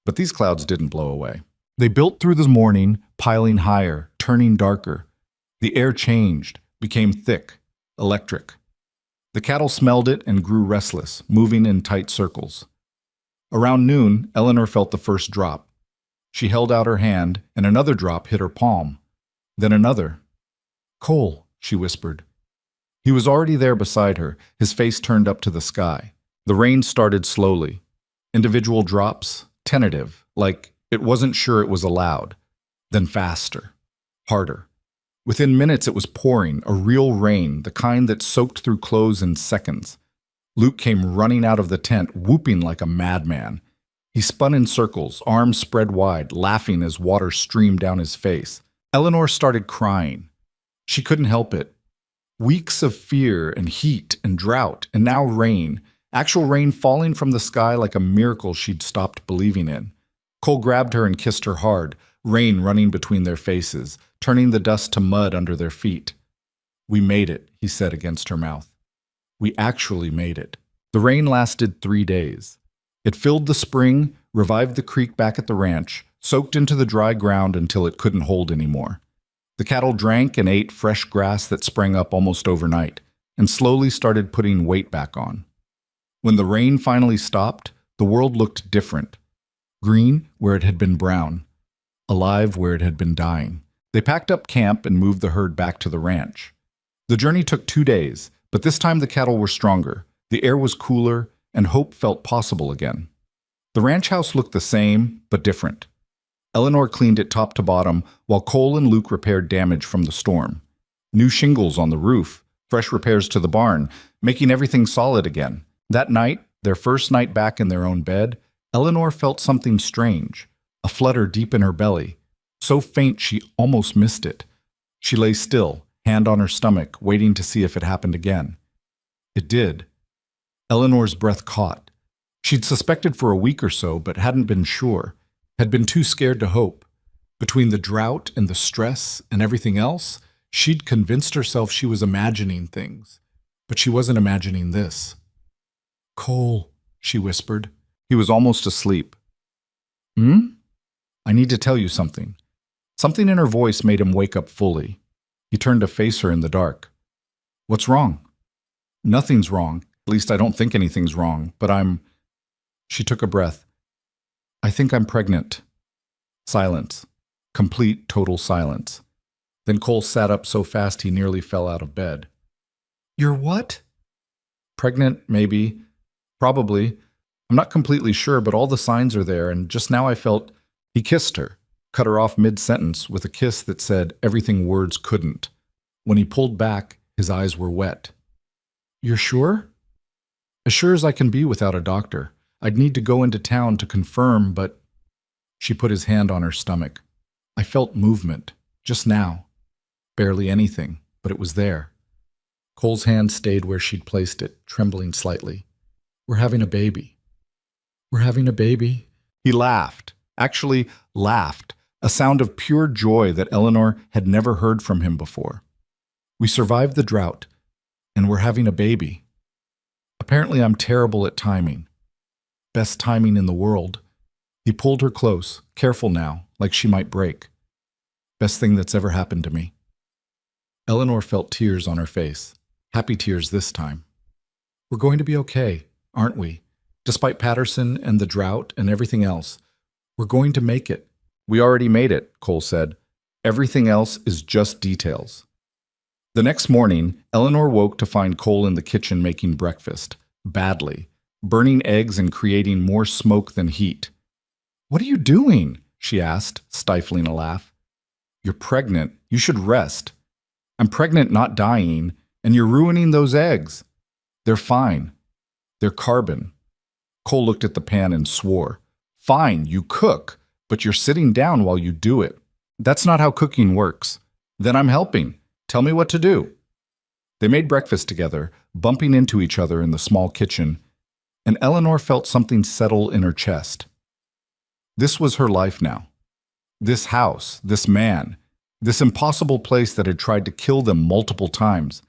But these clouds didn't blow away. They built through the morning, piling higher, turning darker. The air changed, became thick, electric. The cattle smelled it and grew restless, moving in tight circles. Around noon, Eleanor felt the first drop. She held out her hand, and another drop hit her palm. Then another. Cole, she whispered. He was already there beside her, his face turned up to the sky. The rain started slowly. Individual drops, tentative, like it wasn't sure it was allowed. Then faster, harder. Within minutes it was pouring, a real rain, the kind that soaked through clothes in seconds. Luke came running out of the tent, whooping like a madman. He spun in circles, arms spread wide, laughing as water streamed down his face. Eleanor started crying. She couldn't help it. Weeks of fear and heat and drought, and now rain. Actual rain falling from the sky like a miracle she'd stopped believing in. Cole grabbed her and kissed her hard, rain running between their faces, turning the dust to mud under their feet. We made it, he said against her mouth. We actually made it. The rain lasted 3 days. It filled the spring, revived the creek back at the ranch, soaked into the dry ground until it couldn't hold anymore. The cattle drank and ate fresh grass that sprang up almost overnight, and slowly started putting weight back on. When the rain finally stopped, the world looked different. Green where it had been brown. Alive where it had been dying. They packed up camp and moved the herd back to the ranch. The journey took 2 days, but this time the cattle were stronger, the air was cooler, and hope felt possible again. The ranch house looked the same, but different. Eleanor cleaned it top to bottom, while Cole and Luke repaired damage from the storm. New shingles on the roof, fresh repairs to the barn, making everything solid again. That night, their first night back in their own bed, Eleanor felt something strange, a flutter deep in her belly, so faint she almost missed it. She lay still, hand on her stomach, waiting to see if it happened again. It did. Eleanor's breath caught. She'd suspected for a week or so, but hadn't been sure, had been too scared to hope. Between the drought and the stress and everything else, she'd convinced herself she was imagining things. But she wasn't imagining this. Cole, she whispered. He was almost asleep. I need to tell you something. Something in her voice made him wake up fully. He turned to face her in the dark. What's wrong? Nothing's wrong. At least I don't think anything's wrong, but I'm... She took a breath. I think I'm pregnant. Silence. Complete, total silence. Then Cole sat up so fast he nearly fell out of bed. You're what? Pregnant, maybe. Probably. I'm not completely sure, but all the signs are there, and just now I felt he kissed her, cut her off mid-sentence with a kiss that said everything words couldn't. When he pulled back, his eyes were wet. You're sure? As sure as I can be without a doctor. I'd need to go into town to confirm, but... She put his hand on her stomach. I felt movement, just now. Barely anything, but it was there. Cole's hand stayed where she'd placed it, trembling slightly. We're having a baby. We're having a baby. He laughed, actually laughed, a sound of pure joy that Eleanor had never heard from him before. We survived the drought, and we're having a baby. Apparently I'm terrible at timing. Best timing in the world. He pulled her close, careful now, like she might break. Best thing that's ever happened to me. Eleanor felt tears on her face, happy tears this time. We're going to be okay, aren't we? Despite Patterson and the drought and everything else, we're going to make it. We already made it, Cole said. Everything else is just details. The next morning, Eleanor woke to find Cole in the kitchen making breakfast, badly, burning eggs and creating more smoke than heat. What are you doing? She asked, stifling a laugh. You're pregnant. You should rest. I'm pregnant, not dying, and you're ruining those eggs. They're fine. They're carbon. Cole looked at the pan and swore. Fine, you cook, but you're sitting down while you do it. That's not how cooking works. Then I'm helping. Tell me what to do. They made breakfast together, bumping into each other in the small kitchen, and Eleanor felt something settle in her chest. This was her life now. This house, this man, this impossible place that had tried to kill them multiple times.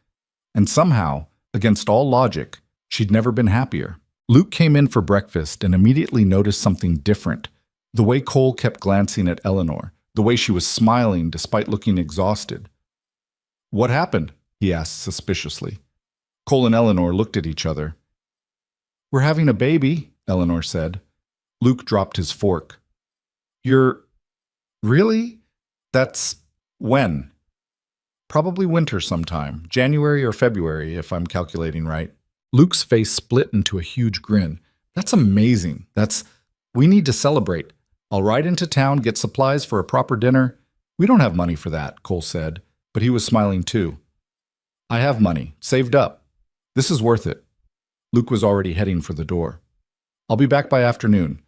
And somehow, against all logic, she'd never been happier. Luke came in for breakfast and immediately noticed something different. The way Cole kept glancing at Eleanor, the way she was smiling despite looking exhausted. What happened? He asked suspiciously. Cole and Eleanor looked at each other. We're having a baby, Eleanor said. Luke dropped his fork. You're... Really? That's... when? Probably winter sometime, January or February, if I'm calculating right. Luke's face split into a huge grin. That's amazing. We need to celebrate. I'll ride into town, get supplies for a proper dinner. We don't have money for that, Cole said, but he was smiling too. I have money, saved up. This is worth it. Luke was already heading for the door. I'll be back by afternoon.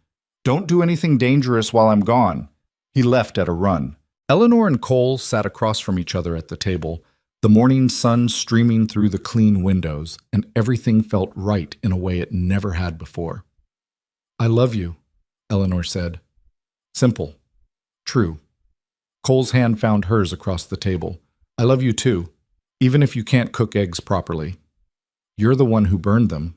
Don't do anything dangerous while I'm gone. He left at a run. Eleanor and Cole sat across from each other at the table, the morning sun streaming through the clean windows, and everything felt right in a way it never had before. I love you, Eleanor said. Simple. True. Cole's hand found hers across the table. I love you too, even if you can't cook eggs properly. You're the one who burned them.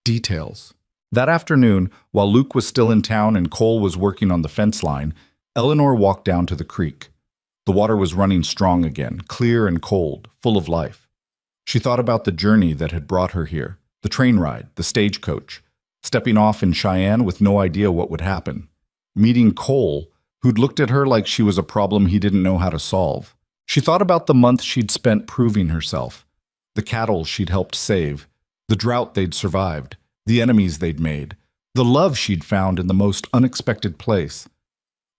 Details. That afternoon, while Luke was still in town and Cole was working on the fence line, Eleanor walked down to the creek. The water was running strong again, clear and cold, full of life. She thought about the journey that had brought her here, the train ride, the stagecoach, stepping off in Cheyenne with no idea what would happen, meeting Cole, who'd looked at her like she was a problem he didn't know how to solve. She thought about the month she'd spent proving herself, the cattle she'd helped save, the drought they'd survived, the enemies they'd made, the love she'd found in the most unexpected place.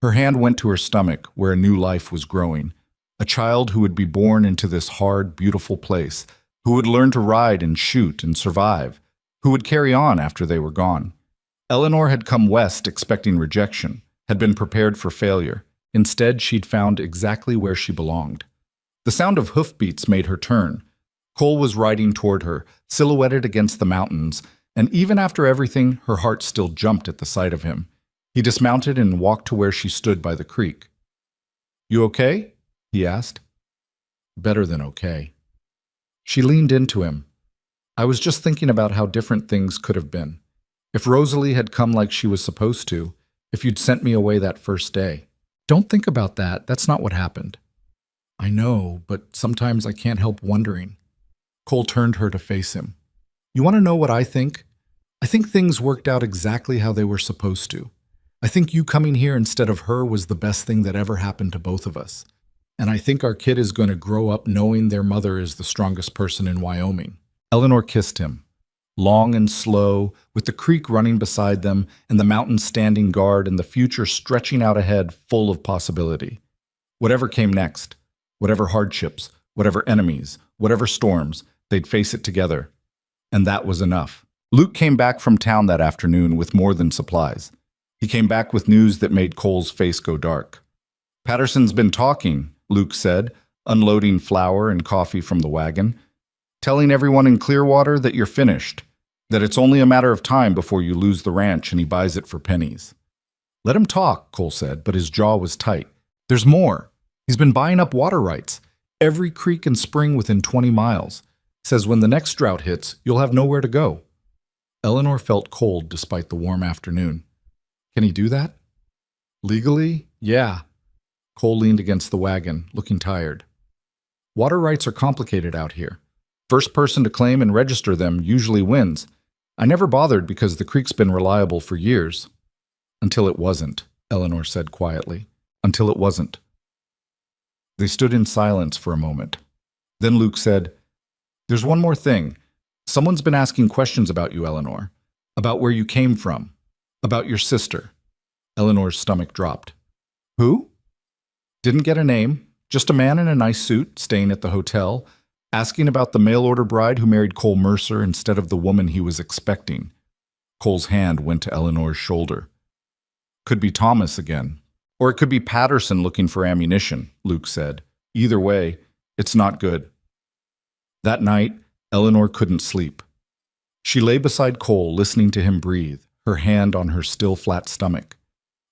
Her hand went to her stomach where a new life was growing, a child who would be born into this hard, beautiful place, who would learn to ride and shoot and survive, who would carry on after they were gone. Eleanor had come west expecting rejection, had been prepared for failure. Instead, she'd found exactly where she belonged. The sound of hoofbeats made her turn. Cole was riding toward her, silhouetted against the mountains, and even after everything, her heart still jumped at the sight of him. He dismounted and walked to where she stood by the creek. You okay? He asked. Better than okay. She leaned into him. I was just thinking about how different things could have been. If Rosalie had come like she was supposed to, if you'd sent me away that first day. Don't think about that. That's not what happened. I know, but sometimes I can't help wondering. Cole turned her to face him. You want to know what I think? I think things worked out exactly how they were supposed to. I think you coming here instead of her was the best thing that ever happened to both of us. And I think our kid is going to grow up knowing their mother is the strongest person in Wyoming." Eleanor kissed him, long and slow, with the creek running beside them and the mountains standing guard and the future stretching out ahead full of possibility. Whatever came next, whatever hardships, whatever enemies, whatever storms, they'd face it together. And that was enough. Luke came back from town that afternoon with more than supplies. He came back with news that made Cole's face go dark. "Patterson's been talking," Luke said, unloading flour and coffee from the wagon, "telling everyone in Clearwater that you're finished, that it's only a matter of time before you lose the ranch and he buys it for pennies." "Let him talk," Cole said, but his jaw was tight. "There's more. He's been buying up water rights. Every creek and spring within 20 miles. Says when the next drought hits, you'll have nowhere to go." Eleanor felt cold despite the warm afternoon. "Can he do that?" "Legally, yeah." Cole leaned against the wagon, looking tired. "Water rights are complicated out here. First person to claim and register them usually wins. I never bothered because the creek's been reliable for years." "Until it wasn't," Eleanor said quietly. "Until it wasn't." They stood in silence for a moment. Then Luke said, "There's one more thing. Someone's been asking questions about you, Eleanor. About where you came from. About your sister." Eleanor's stomach dropped. "Who?" "Didn't get a name. Just a man in a nice suit, staying at the hotel, asking about the mail-order bride who married Cole Mercer instead of the woman he was expecting." Cole's hand went to Eleanor's shoulder. "Could be Thomas again. Or it could be Patterson looking for ammunition," Luke said. "Either way, it's not good." That night, Eleanor couldn't sleep. She lay beside Cole, listening to him breathe, her hand on her still flat stomach.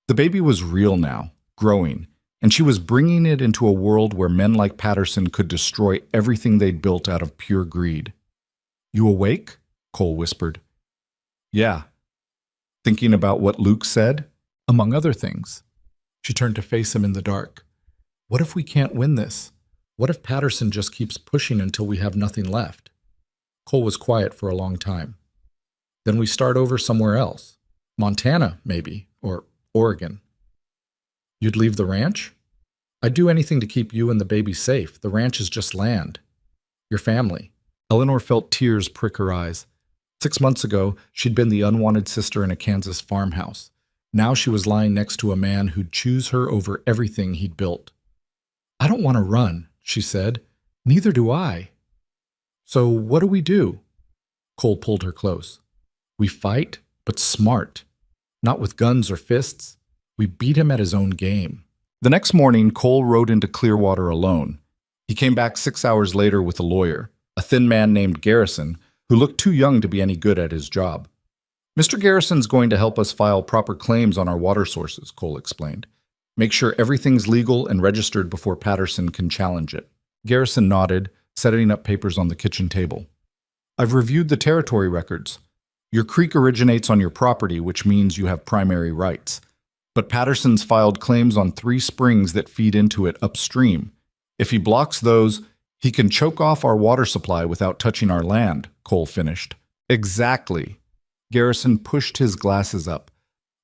The baby was real now, growing, and she was bringing it into a world where men like Patterson could destroy everything they'd built out of pure greed. "You awake?" Cole whispered. "Yeah." "Thinking about what Luke said?" "Among other things." She turned to face him in the dark. "What if we can't win this? What if Patterson just keeps pushing until we have nothing left?" Cole was quiet for a long time. "Then we start over somewhere else. Montana, maybe, or Oregon." "You'd leave the ranch?" "I'd do anything to keep you and the baby safe. The ranch is just land. Your family." Eleanor felt tears prick her eyes. 6 months ago, she'd been the unwanted sister in a Kansas farmhouse. Now she was lying next to a man who'd choose her over everything he'd built. "I don't want to run," she said. "Neither do I." "So what do we do?" Cole pulled her close. "We fight, but smart. Not with guns or fists. We beat him at his own game." The next morning, Cole rode into Clearwater alone. He came back 6 hours later with a lawyer, a thin man named Garrison, who looked too young to be any good at his job. "Mr. Garrison's going to help us file proper claims on our water sources," Cole explained. "Make sure everything's legal and registered before Patterson can challenge it." Garrison nodded, setting up papers on the kitchen table. "I've reviewed the territory records. Your creek originates on your property, which means you have primary rights. But Patterson's filed claims on 3 springs that feed into it upstream. If he blocks those, he can choke off our water supply without touching our land," Cole finished. "Exactly." Garrison pushed his glasses up.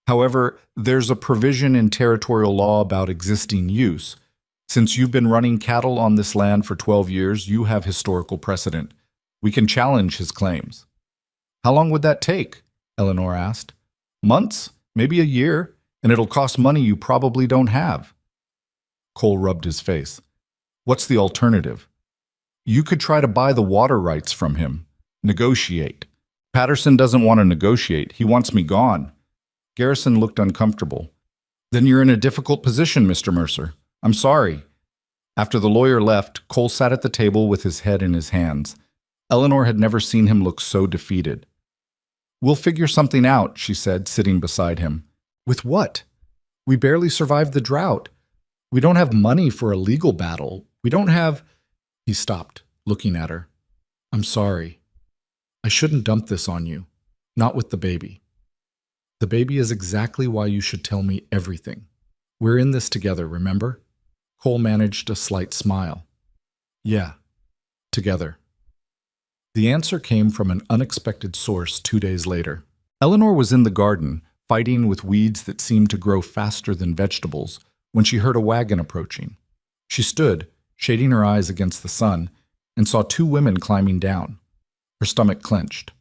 "However, there's a provision in territorial law about existing use. Since you've been running cattle on this land for 12 years, you have historical precedent. We can challenge his claims." "How long would that take?" Eleanor asked. "Months, maybe a year, and it'll cost money you probably don't have." Cole rubbed his face. "What's the alternative?" "You could try to buy the water rights from him. Negotiate." "Patterson doesn't want to negotiate. He wants me gone." Garrison looked uncomfortable. "Then you're in a difficult position, Mr. Mercer. I'm sorry." After the lawyer left, Cole sat at the table with his head in his hands. Eleanor had never seen him look so defeated. "We'll figure something out," she said, sitting beside him. "With what? We barely survived the drought. We don't have money for a legal battle. We don't have—" He stopped, looking at her. "I'm sorry. I shouldn't dump this on you. Not with the baby. The baby is exactly why you should tell me everything. We're in this together, remember?" Cole managed a slight smile. "Yeah, together." The answer came from an unexpected source 2 days later. Eleanor was in the garden, fighting with weeds that seemed to grow faster than vegetables, when she heard a wagon approaching. She stood, shading her eyes against the sun, and saw two women climbing down. Her stomach clenched.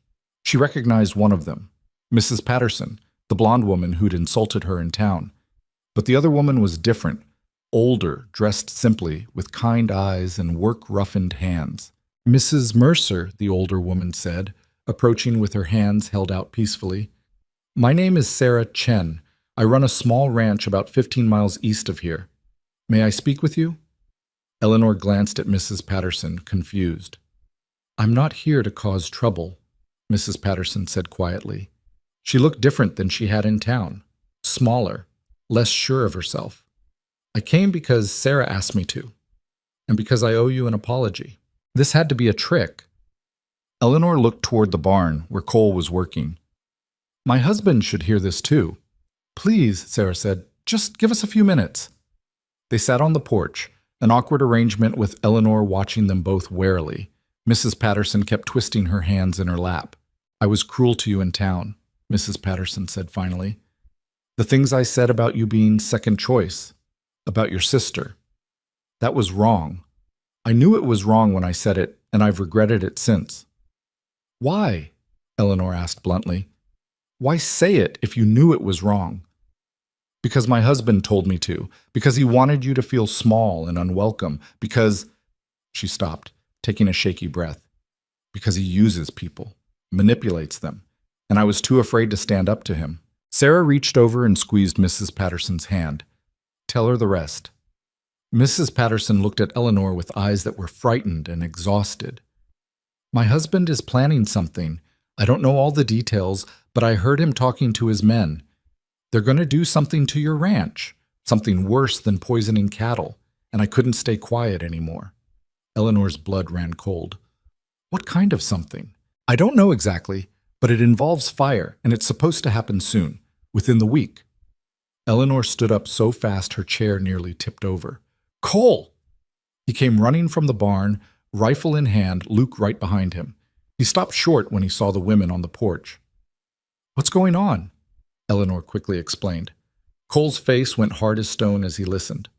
She recognized one of them, Mrs. Patterson, the blonde woman who'd insulted her in town. But the other woman was different, older, dressed simply, with kind eyes and work-roughened hands. "Mrs. Mercer," the older woman said, approaching with her hands held out peacefully. "My name is Sarah Chen. I run a small ranch about 15 miles east of here. May I speak with you?" Eleanor glanced at Mrs. Patterson, confused. "I'm not here to cause trouble," Mrs. Patterson said quietly. She looked different than she had in town, smaller, less sure of herself. "I came because Sarah asked me to, and because I owe you an apology. This had to be a trick." Eleanor looked toward the barn where Cole was working. "My husband should hear this too." "Please," Sarah said, "just give us a few minutes." They sat on the porch, an awkward arrangement with Eleanor watching them both warily. Mrs. Patterson kept twisting her hands in her lap. "I was cruel to you in town," Mrs. Patterson said finally. "The things I said about you being second choice, about your sister, that was wrong. I knew it was wrong when I said it, and I've regretted it since." "Why?" Eleanor asked bluntly. "Why say it if you knew it was wrong?" "Because my husband told me to, because he wanted you to feel small and unwelcome, because—" She stopped, taking a shaky breath. "Because he uses people, manipulates them, and I was too afraid to stand up to him." Sarah reached over and squeezed Mrs. Patterson's hand. "Tell her the rest." Mrs. Patterson looked at Eleanor with eyes that were frightened and exhausted. "My husband is planning something. I don't know all the details, but I heard him talking to his men. They're going to do something to your ranch, something worse than poisoning cattle, and I couldn't stay quiet anymore." Eleanor's blood ran cold. "What kind of something?" "I don't know exactly, but it involves fire, and it's supposed to happen soon, within the week." Eleanor stood up so fast her chair nearly tipped over. "Cole!" He came running from the barn, rifle in hand, Luke right behind him. He stopped short when he saw the women on the porch. "What's going on?" Eleanor quickly explained. Cole's face went hard as stone as he listened.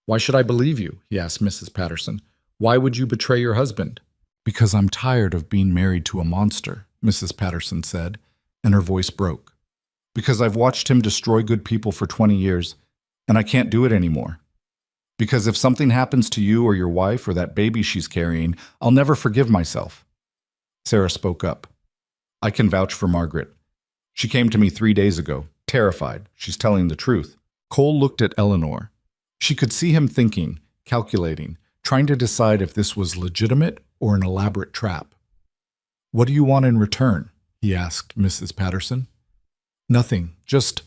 "Why should I believe you?" he asked Mrs. Patterson. "Why would you betray your husband?" "Because I'm tired of being married to a monster," Mrs. Patterson said, and her voice broke. "Because I've watched him destroy good people for 20 years, and I can't do it anymore. Because if something happens to you or your wife or that baby she's carrying, I'll never forgive myself." Sarah spoke up. "I can vouch for Margaret. She came to me 3 days ago, terrified. She's telling the truth." Cole looked at Eleanor. She could see him thinking, calculating, trying to decide if this was legitimate or an elaborate trap. "What do you want in return?" he asked Mrs. Patterson. "Nothing, just,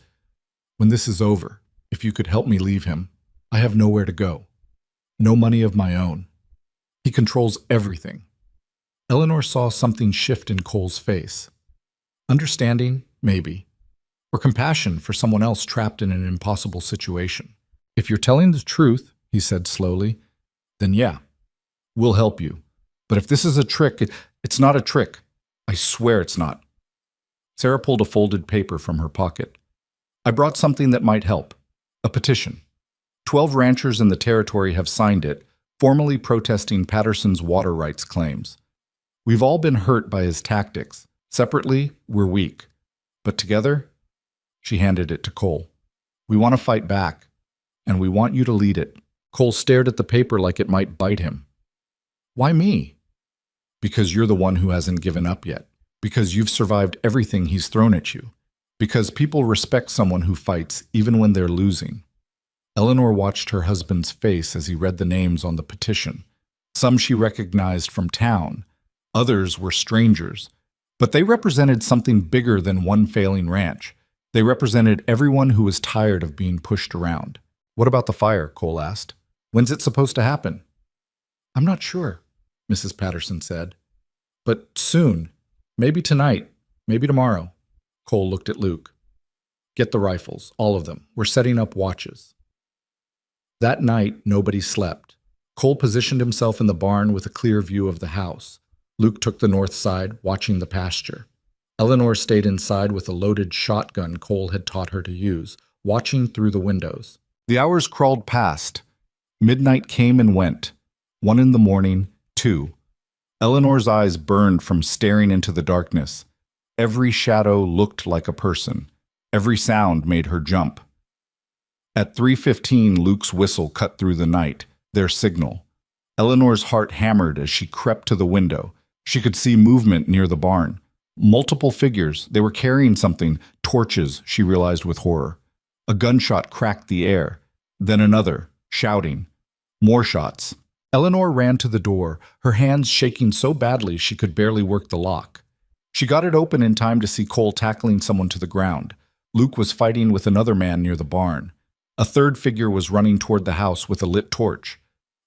when this is over, if you could help me leave him. I have nowhere to go. No money of my own. He controls everything." Eleanor saw something shift in Cole's face. Understanding, maybe, or compassion for someone else trapped in an impossible situation. "If you're telling the truth," he said slowly, "then yeah, we'll help you. But if this is a trick, it's not a trick. I swear it's not." Sarah pulled a folded paper from her pocket. "I brought something that might help. A petition. 12 ranchers in the territory have signed it, formally protesting Patterson's water rights claims. We've all been hurt by his tactics. Separately, we're weak. But together," she handed it to Cole, "we want to fight back, and we want you to lead it." Cole stared at the paper like it might bite him. "Why me?" "Because you're the one who hasn't given up yet. Because you've survived everything he's thrown at you. Because people respect someone who fights even when they're losing." Eleanor watched her husband's face as he read the names on the petition. Some she recognized from town. Others were strangers. But they represented something bigger than one failing ranch. They represented everyone who was tired of being pushed around. "What about the fire?" Cole asked. "When's it supposed to happen?" "I'm not sure," Mrs. Patterson said. "But soon. Maybe tonight. Maybe tomorrow." Cole looked at Luke. "Get the rifles, all of them. We're setting up watches." That night, nobody slept. Cole positioned himself in the barn with a clear view of the house. Luke took the north side, watching the pasture. Eleanor stayed inside with a loaded shotgun Cole had taught her to use, watching through the windows. The hours crawled past. Midnight came and went. 1 in the morning, 2. Eleanor's eyes burned from staring into the darkness. Every shadow looked like a person. Every sound made her jump. At 3:15, Luke's whistle cut through the night, their signal. Eleanor's heart hammered as she crept to the window. She could see movement near the barn. Multiple figures. They were carrying something. Torches, she realized with horror. A gunshot cracked the air. Then another, shouting. More shots. Eleanor ran to the door, her hands shaking so badly she could barely work the lock. She got it open in time to see Cole tackling someone to the ground. Luke was fighting with another man near the barn. A third figure was running toward the house with a lit torch.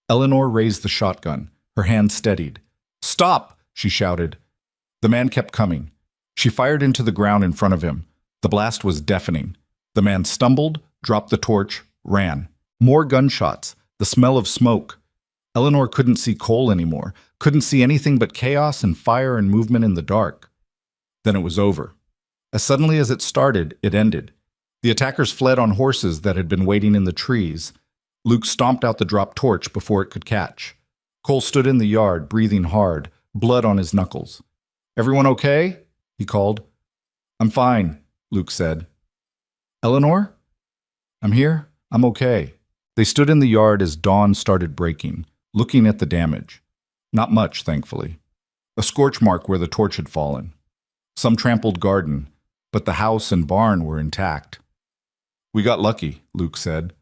Eleanor raised the shotgun. Her hand steadied. "Stop!" she shouted. The man kept coming. She fired into the ground in front of him. The blast was deafening. The man stumbled, dropped the torch, ran. More gunshots, the smell of smoke. Eleanor couldn't see Cole anymore, couldn't see anything but chaos and fire and movement in the dark. Then it was over. As suddenly as it started, it ended. The attackers fled on horses that had been waiting in the trees. Luke stomped out the dropped torch before it could catch. Cole stood in the yard, breathing hard, blood on his knuckles. "Everyone okay?" he called. "I'm fine," Luke said. "Eleanor?" "I'm here. I'm okay." They stood in the yard as dawn started breaking, looking at the damage. Not much, thankfully. A scorch mark where the torch had fallen. Some trampled garden, but the house and barn were intact. "We got lucky," Luke said.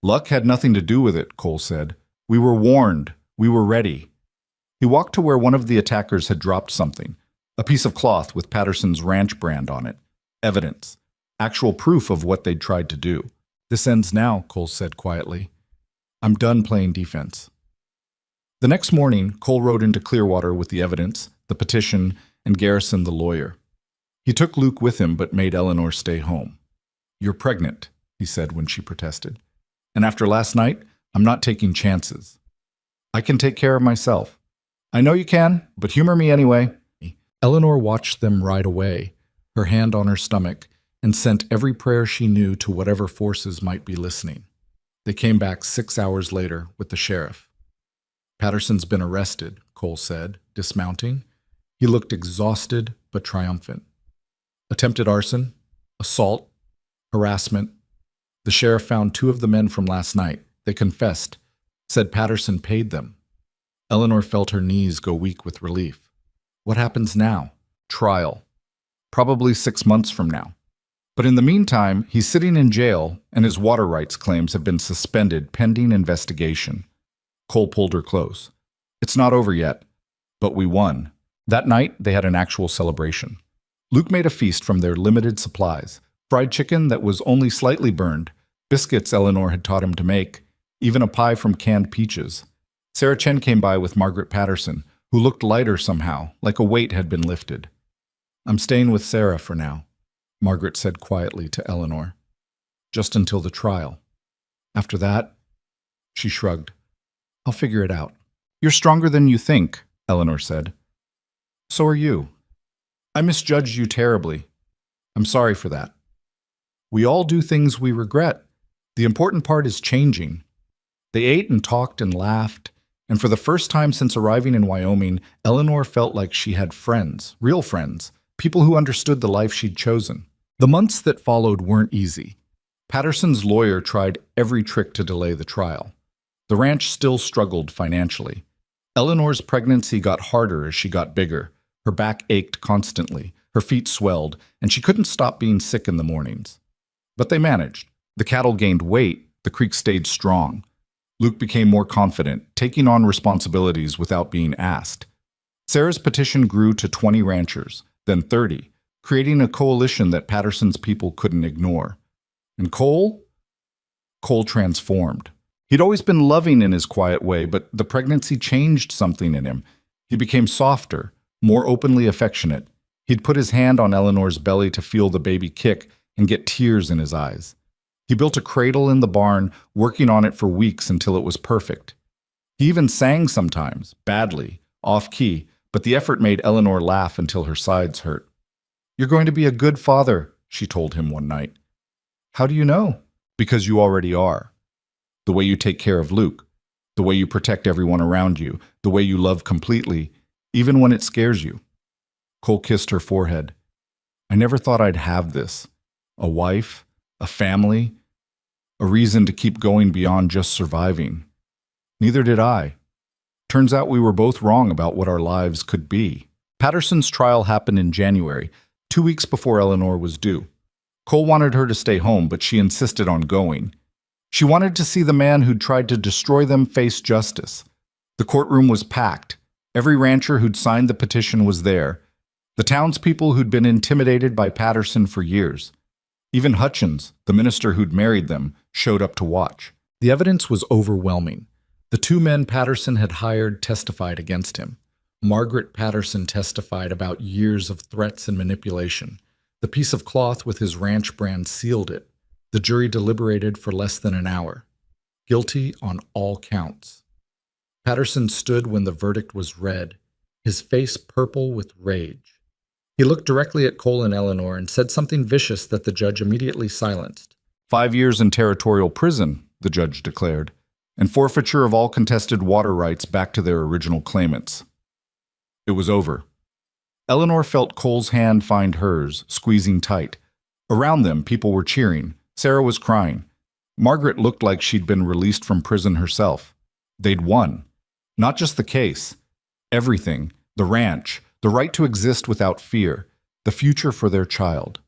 "Luck had nothing to do with it," Cole said. "We were warned. We were ready." He walked to where one of the attackers had dropped something, a piece of cloth with Patterson's ranch brand on it. Evidence. Actual proof of what they'd tried to do. "This ends now," Cole said quietly. "I'm done playing defense." The next morning, Cole rode into Clearwater with the evidence, the petition, and Garrison the lawyer. He took Luke with him but made Eleanor stay home. "You're pregnant," he said when she protested. "And after last night, I'm not taking chances. I can take care of myself." "I know you can, but humor me anyway." Eleanor watched them ride away, her hand on her stomach, and sent every prayer she knew to whatever forces might be listening. They came back 6 hours later with the sheriff. "Patterson's been arrested," Cole said, dismounting. He looked exhausted but triumphant. "Attempted arson, assault, harassment. The sheriff found 2 of the men from last night. They confessed, said Patterson paid them." Eleanor felt her knees go weak with relief. What happens now? Trial. Probably 6 months from now. But in the meantime, he's sitting in jail, and his water rights claims have been suspended pending investigation. Cole pulled her close. "It's not over yet, but we won." That night, they had an actual celebration. Luke made a feast from their limited supplies. Fried chicken that was only slightly burned, biscuits Eleanor had taught him to make, even a pie from canned peaches. Sarah Chen came by with Margaret Patterson, who looked lighter somehow, like a weight had been lifted. "I'm staying with Sarah for now," Margaret said quietly to Eleanor. "Just until the trial. After that," she shrugged, "I'll figure it out." "You're stronger than you think," Eleanor said. "So are you. I misjudged you terribly. I'm sorry for that. We all do things we regret. The important part is changing." They ate and talked and laughed, and for the first time since arriving in Wyoming, Eleanor felt like she had friends, real friends, people who understood the life she'd chosen. The months that followed weren't easy. Patterson's lawyer tried every trick to delay the trial. The ranch still struggled financially. Eleanor's pregnancy got harder as she got bigger. Her back ached constantly, her feet swelled, and she couldn't stop being sick in the mornings. But they managed. The cattle gained weight, the creek stayed strong. Luke became more confident, taking on responsibilities without being asked. Sarah's petition grew to 20 ranchers, then 30, creating a coalition that Patterson's people couldn't ignore. And Cole? Cole transformed. He'd always been loving in his quiet way, but the pregnancy changed something in him. He became softer, more openly affectionate. He'd put his hand on Eleanor's belly to feel the baby kick and get tears in his eyes. He built a cradle in the barn, working on it for weeks until it was perfect. He even sang sometimes, badly, off-key, but the effort made Eleanor laugh until her sides hurt. You're going to be a good father, she told him one night. How do you know? Because you already are. The way you take care of Luke, the way you protect everyone around you, the way you love completely, even when it scares you. Cole kissed her forehead. I never thought I'd have this. A wife, a family, a reason to keep going beyond just surviving. Neither did I. Turns out we were both wrong about what our lives could be. Patterson's trial happened in January, 2 weeks before Eleanor was due. Cole wanted her to stay home, but she insisted on going. She wanted to see the man who'd tried to destroy them face justice. The courtroom was packed. Every rancher who'd signed the petition was there. The townspeople who'd been intimidated by Patterson for years. Even Hutchins, the minister who'd married them, showed up to watch. The evidence was overwhelming. The 2 men Patterson had hired testified against him. Margaret Patterson testified about years of threats and manipulation. The piece of cloth with his ranch brand sealed it. The jury deliberated for less than an hour. Guilty on all counts. Patterson stood when the verdict was read, his face purple with rage. He looked directly at Cole and Eleanor and said something vicious that the judge immediately silenced. 5 years in territorial prison, the judge declared, and forfeiture of all contested water rights back to their original claimants. It was over. Eleanor felt Cole's hand find hers, squeezing tight. Around them, people were cheering. Sarah was crying. Margaret looked like she'd been released from prison herself. They'd won. Not just the case. Everything. The ranch. The right to exist without fear. The future for their child.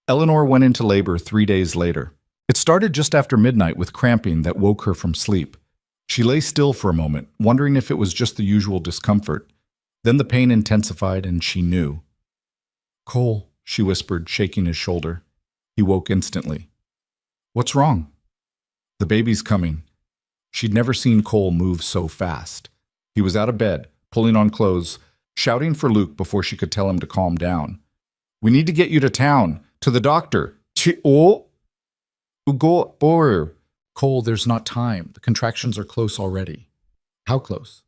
Eleanor went into labor 3 days later. It started just after midnight with cramping that woke her from sleep. She lay still for a moment, wondering if it was just the usual discomfort. Then the pain intensified and she knew. Cole, she whispered, shaking his shoulder. He woke instantly. What's wrong? The baby's coming. She'd never seen Cole move so fast. He was out of bed, pulling on clothes, shouting for Luke before she could tell him to calm down. We need to get you to town, to the doctor. Cole, there's not time. The contractions are close already. How close?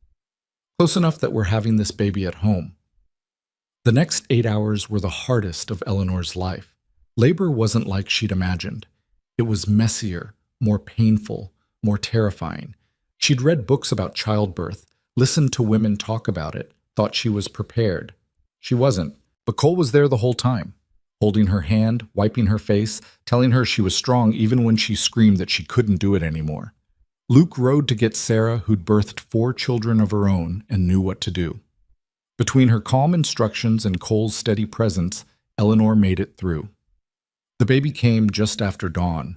Close enough that we're having this baby at home. The next 8 hours were the hardest of Eleanor's life. Labor wasn't like she'd imagined. It was messier, more painful, more terrifying. She'd read books about childbirth, listened to women talk about it, thought she was prepared. She wasn't, but Cole was there the whole time, holding her hand, wiping her face, telling her she was strong even when she screamed that she couldn't do it anymore. Luke rode to get Sarah, who'd birthed 4 children of her own and knew what to do. Between her calm instructions and Cole's steady presence, Eleanor made it through. The baby came just after dawn.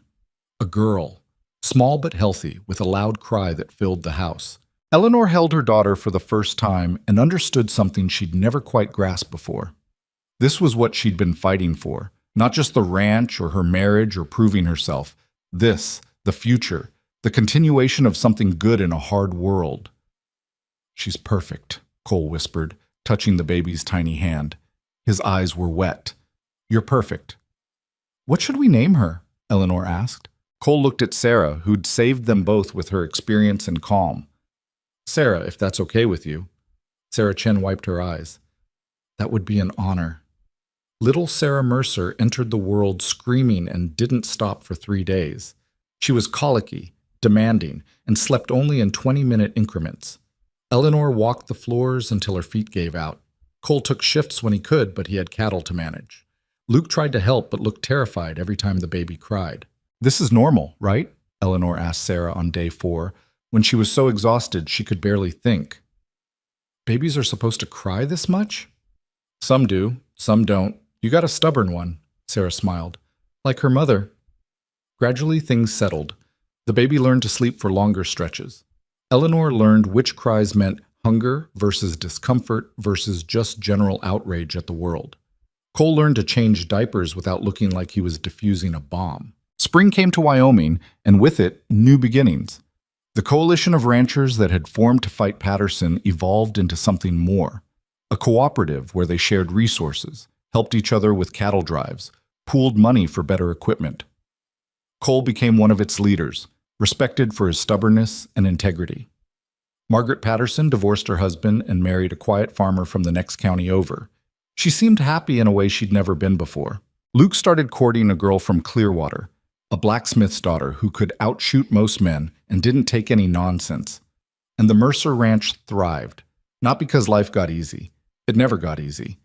A girl, small but healthy, with a loud cry that filled the house. Eleanor held her daughter for the first time and understood something she'd never quite grasped before. This was what she'd been fighting for, not just the ranch or her marriage or proving herself. This, the future, the continuation of something good in a hard world. She's perfect, Cole whispered, touching the baby's tiny hand. His eyes were wet. You're perfect. What should we name her? Eleanor asked. Cole looked at Sarah, who'd saved them both with her experience and calm. Sarah, if that's okay with you. Sarah Chen wiped her eyes. That would be an honor. Little Sarah Mercer entered the world screaming and didn't stop for 3 days. She was colicky, demanding, and slept only in 20-minute increments. Eleanor walked the floors until her feet gave out. Cole took shifts when he could, but he had cattle to manage. Luke tried to help but looked terrified every time the baby cried. This is normal, right? Eleanor asked Sarah on day 4, when she was so exhausted she could barely think. Babies are supposed to cry this much? Some do, some don't. You got a stubborn one, Sarah smiled. Like her mother. Gradually things settled. The baby learned to sleep for longer stretches. Eleanor learned which cries meant hunger versus discomfort versus just general outrage at the world. Cole learned to change diapers without looking like he was defusing a bomb. Spring came to Wyoming, and with it, new beginnings. The coalition of ranchers that had formed to fight Patterson evolved into something more. A cooperative where they shared resources, helped each other with cattle drives, pooled money for better equipment. Cole became one of its leaders, respected for his stubbornness and integrity. Margaret Patterson divorced her husband and married a quiet farmer from the next county over. She seemed happy in a way she'd never been before. Luke started courting a girl from Clearwater, a blacksmith's daughter who could outshoot most men and didn't take any nonsense. And the Mercer Ranch thrived, not because life got easy. It never got easy.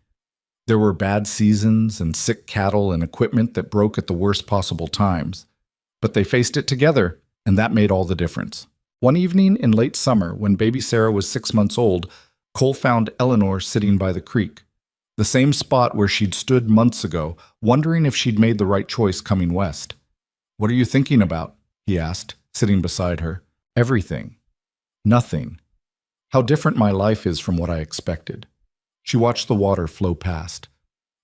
There were bad seasons and sick cattle and equipment that broke at the worst possible times. But they faced it together, and that made all the difference. One evening in late summer, when baby Sarah was 6 months old, Cole found Eleanor sitting by the creek, the same spot where she'd stood months ago, wondering if she'd made the right choice coming west. "What are you thinking about?" he asked, sitting beside her. "Everything. Nothing. How different my life is from what I expected." She watched the water flow past.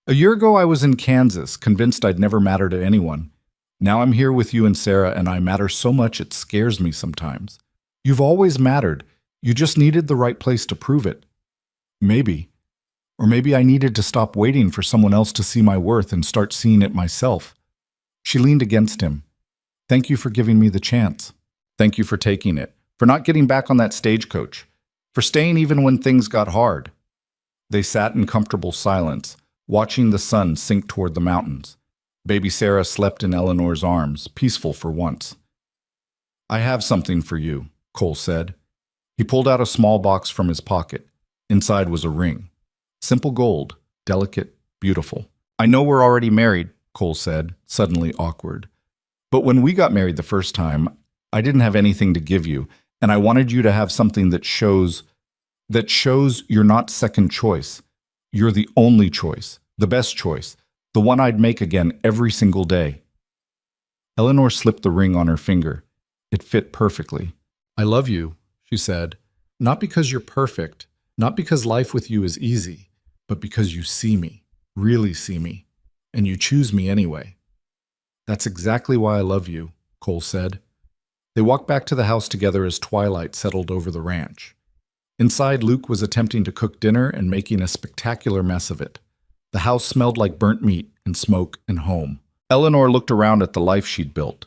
"A year ago I was in Kansas, convinced I'd never matter to anyone. Now I'm here with you and Sarah, and I matter so much it scares me sometimes. You've always mattered. You just needed the right place to prove it. Maybe. Or maybe I needed to stop waiting for someone else to see my worth and start seeing it myself." She leaned against him. "Thank you for giving me the chance. Thank you for taking it, for not getting back on that stagecoach, for staying even when things got hard." They sat in comfortable silence, watching the sun sink toward the mountains. Baby Sarah slept in Eleanor's arms, peaceful for once. "I have something for you," Cole said. He pulled out a small box from his pocket. Inside was a ring. Simple gold, delicate, beautiful. "I know we're already married," Cole said, suddenly awkward. "But when we got married the first time, I didn't have anything to give you, and I wanted you to have something that shows you're not second choice. You're the only choice, the best choice, the one I'd make again every single day." Eleanor slipped the ring on her finger. It fit perfectly. "I love you," she said, "not because you're perfect, not because life with you is easy, but because you see me, really see me, and you choose me anyway." "That's exactly why I love you," Cole said. They walked back to the house together as twilight settled over the ranch. Inside, Luke was attempting to cook dinner and making a spectacular mess of it. The house smelled like burnt meat and smoke and home. Eleanor looked around at the life she'd built.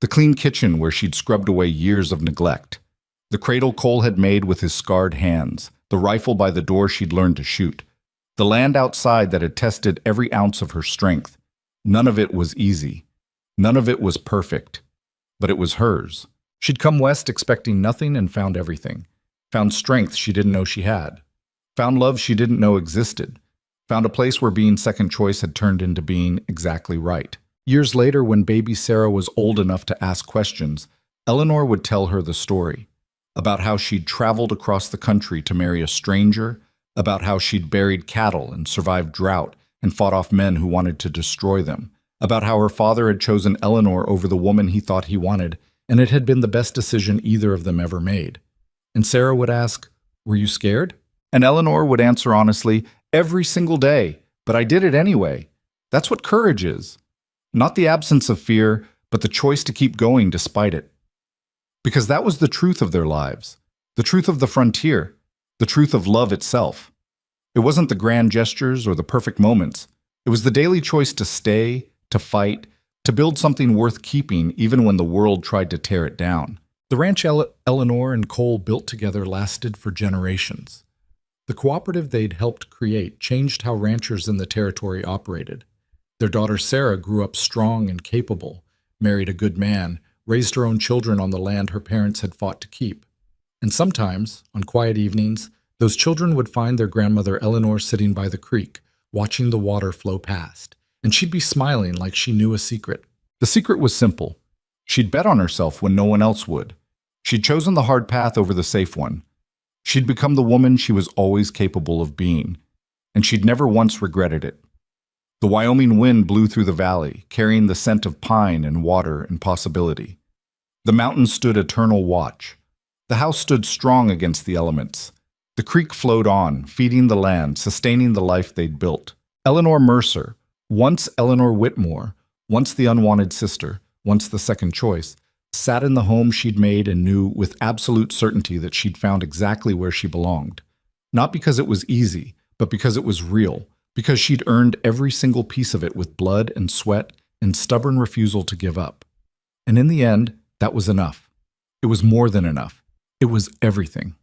The clean kitchen where she'd scrubbed away years of neglect. The cradle Cole had made with his scarred hands. The rifle by the door she'd learned to shoot. The land outside that had tested every ounce of her strength. None of it was easy. None of it was perfect. But it was hers. She'd come west expecting nothing and found everything. Found strength she didn't know she had. Found love she didn't know existed. Found a place where being second choice had turned into being exactly right. Years later, when baby Sarah was old enough to ask questions, Eleanor would tell her the story. About how she'd traveled across the country to marry a stranger, about how she'd buried cattle and survived drought and fought off men who wanted to destroy them, about how her father had chosen Eleanor over the woman he thought he wanted, and it had been the best decision either of them ever made. And Sarah would ask, "Were you scared?" And Eleanor would answer honestly, "Every single day, but I did it anyway." That's what courage is. Not the absence of fear, but the choice to keep going despite it. Because that was the truth of their lives, the truth of the frontier, the truth of love itself. It wasn't the grand gestures or the perfect moments. It was the daily choice to stay, to fight, to build something worth keeping even when the world tried to tear it down. The ranch Eleanor and Cole built together lasted for generations. The cooperative they'd helped create changed how ranchers in the territory operated. Their daughter Sarah grew up strong and capable, married a good man, raised her own children on the land her parents had fought to keep. And sometimes, on quiet evenings, those children would find their grandmother Eleanor sitting by the creek, watching the water flow past, and she'd be smiling like she knew a secret. The secret was simple. She'd bet on herself when no one else would. She'd chosen the hard path over the safe one. She'd become the woman she was always capable of being, and she'd never once regretted it. The Wyoming wind blew through the valley, carrying the scent of pine and water and possibility. The mountains stood eternal watch. The house stood strong against the elements. The creek flowed on, feeding the land, sustaining the life they'd built. Eleanor Mercer, once Eleanor Whitmore, once the unwanted sister, once the second choice, sat in the home she'd made and knew with absolute certainty that she'd found exactly where she belonged. Not because it was easy, but because it was real, because she'd earned every single piece of it with blood and sweat and stubborn refusal to give up. And in the end, that was enough. It was more than enough. It was everything.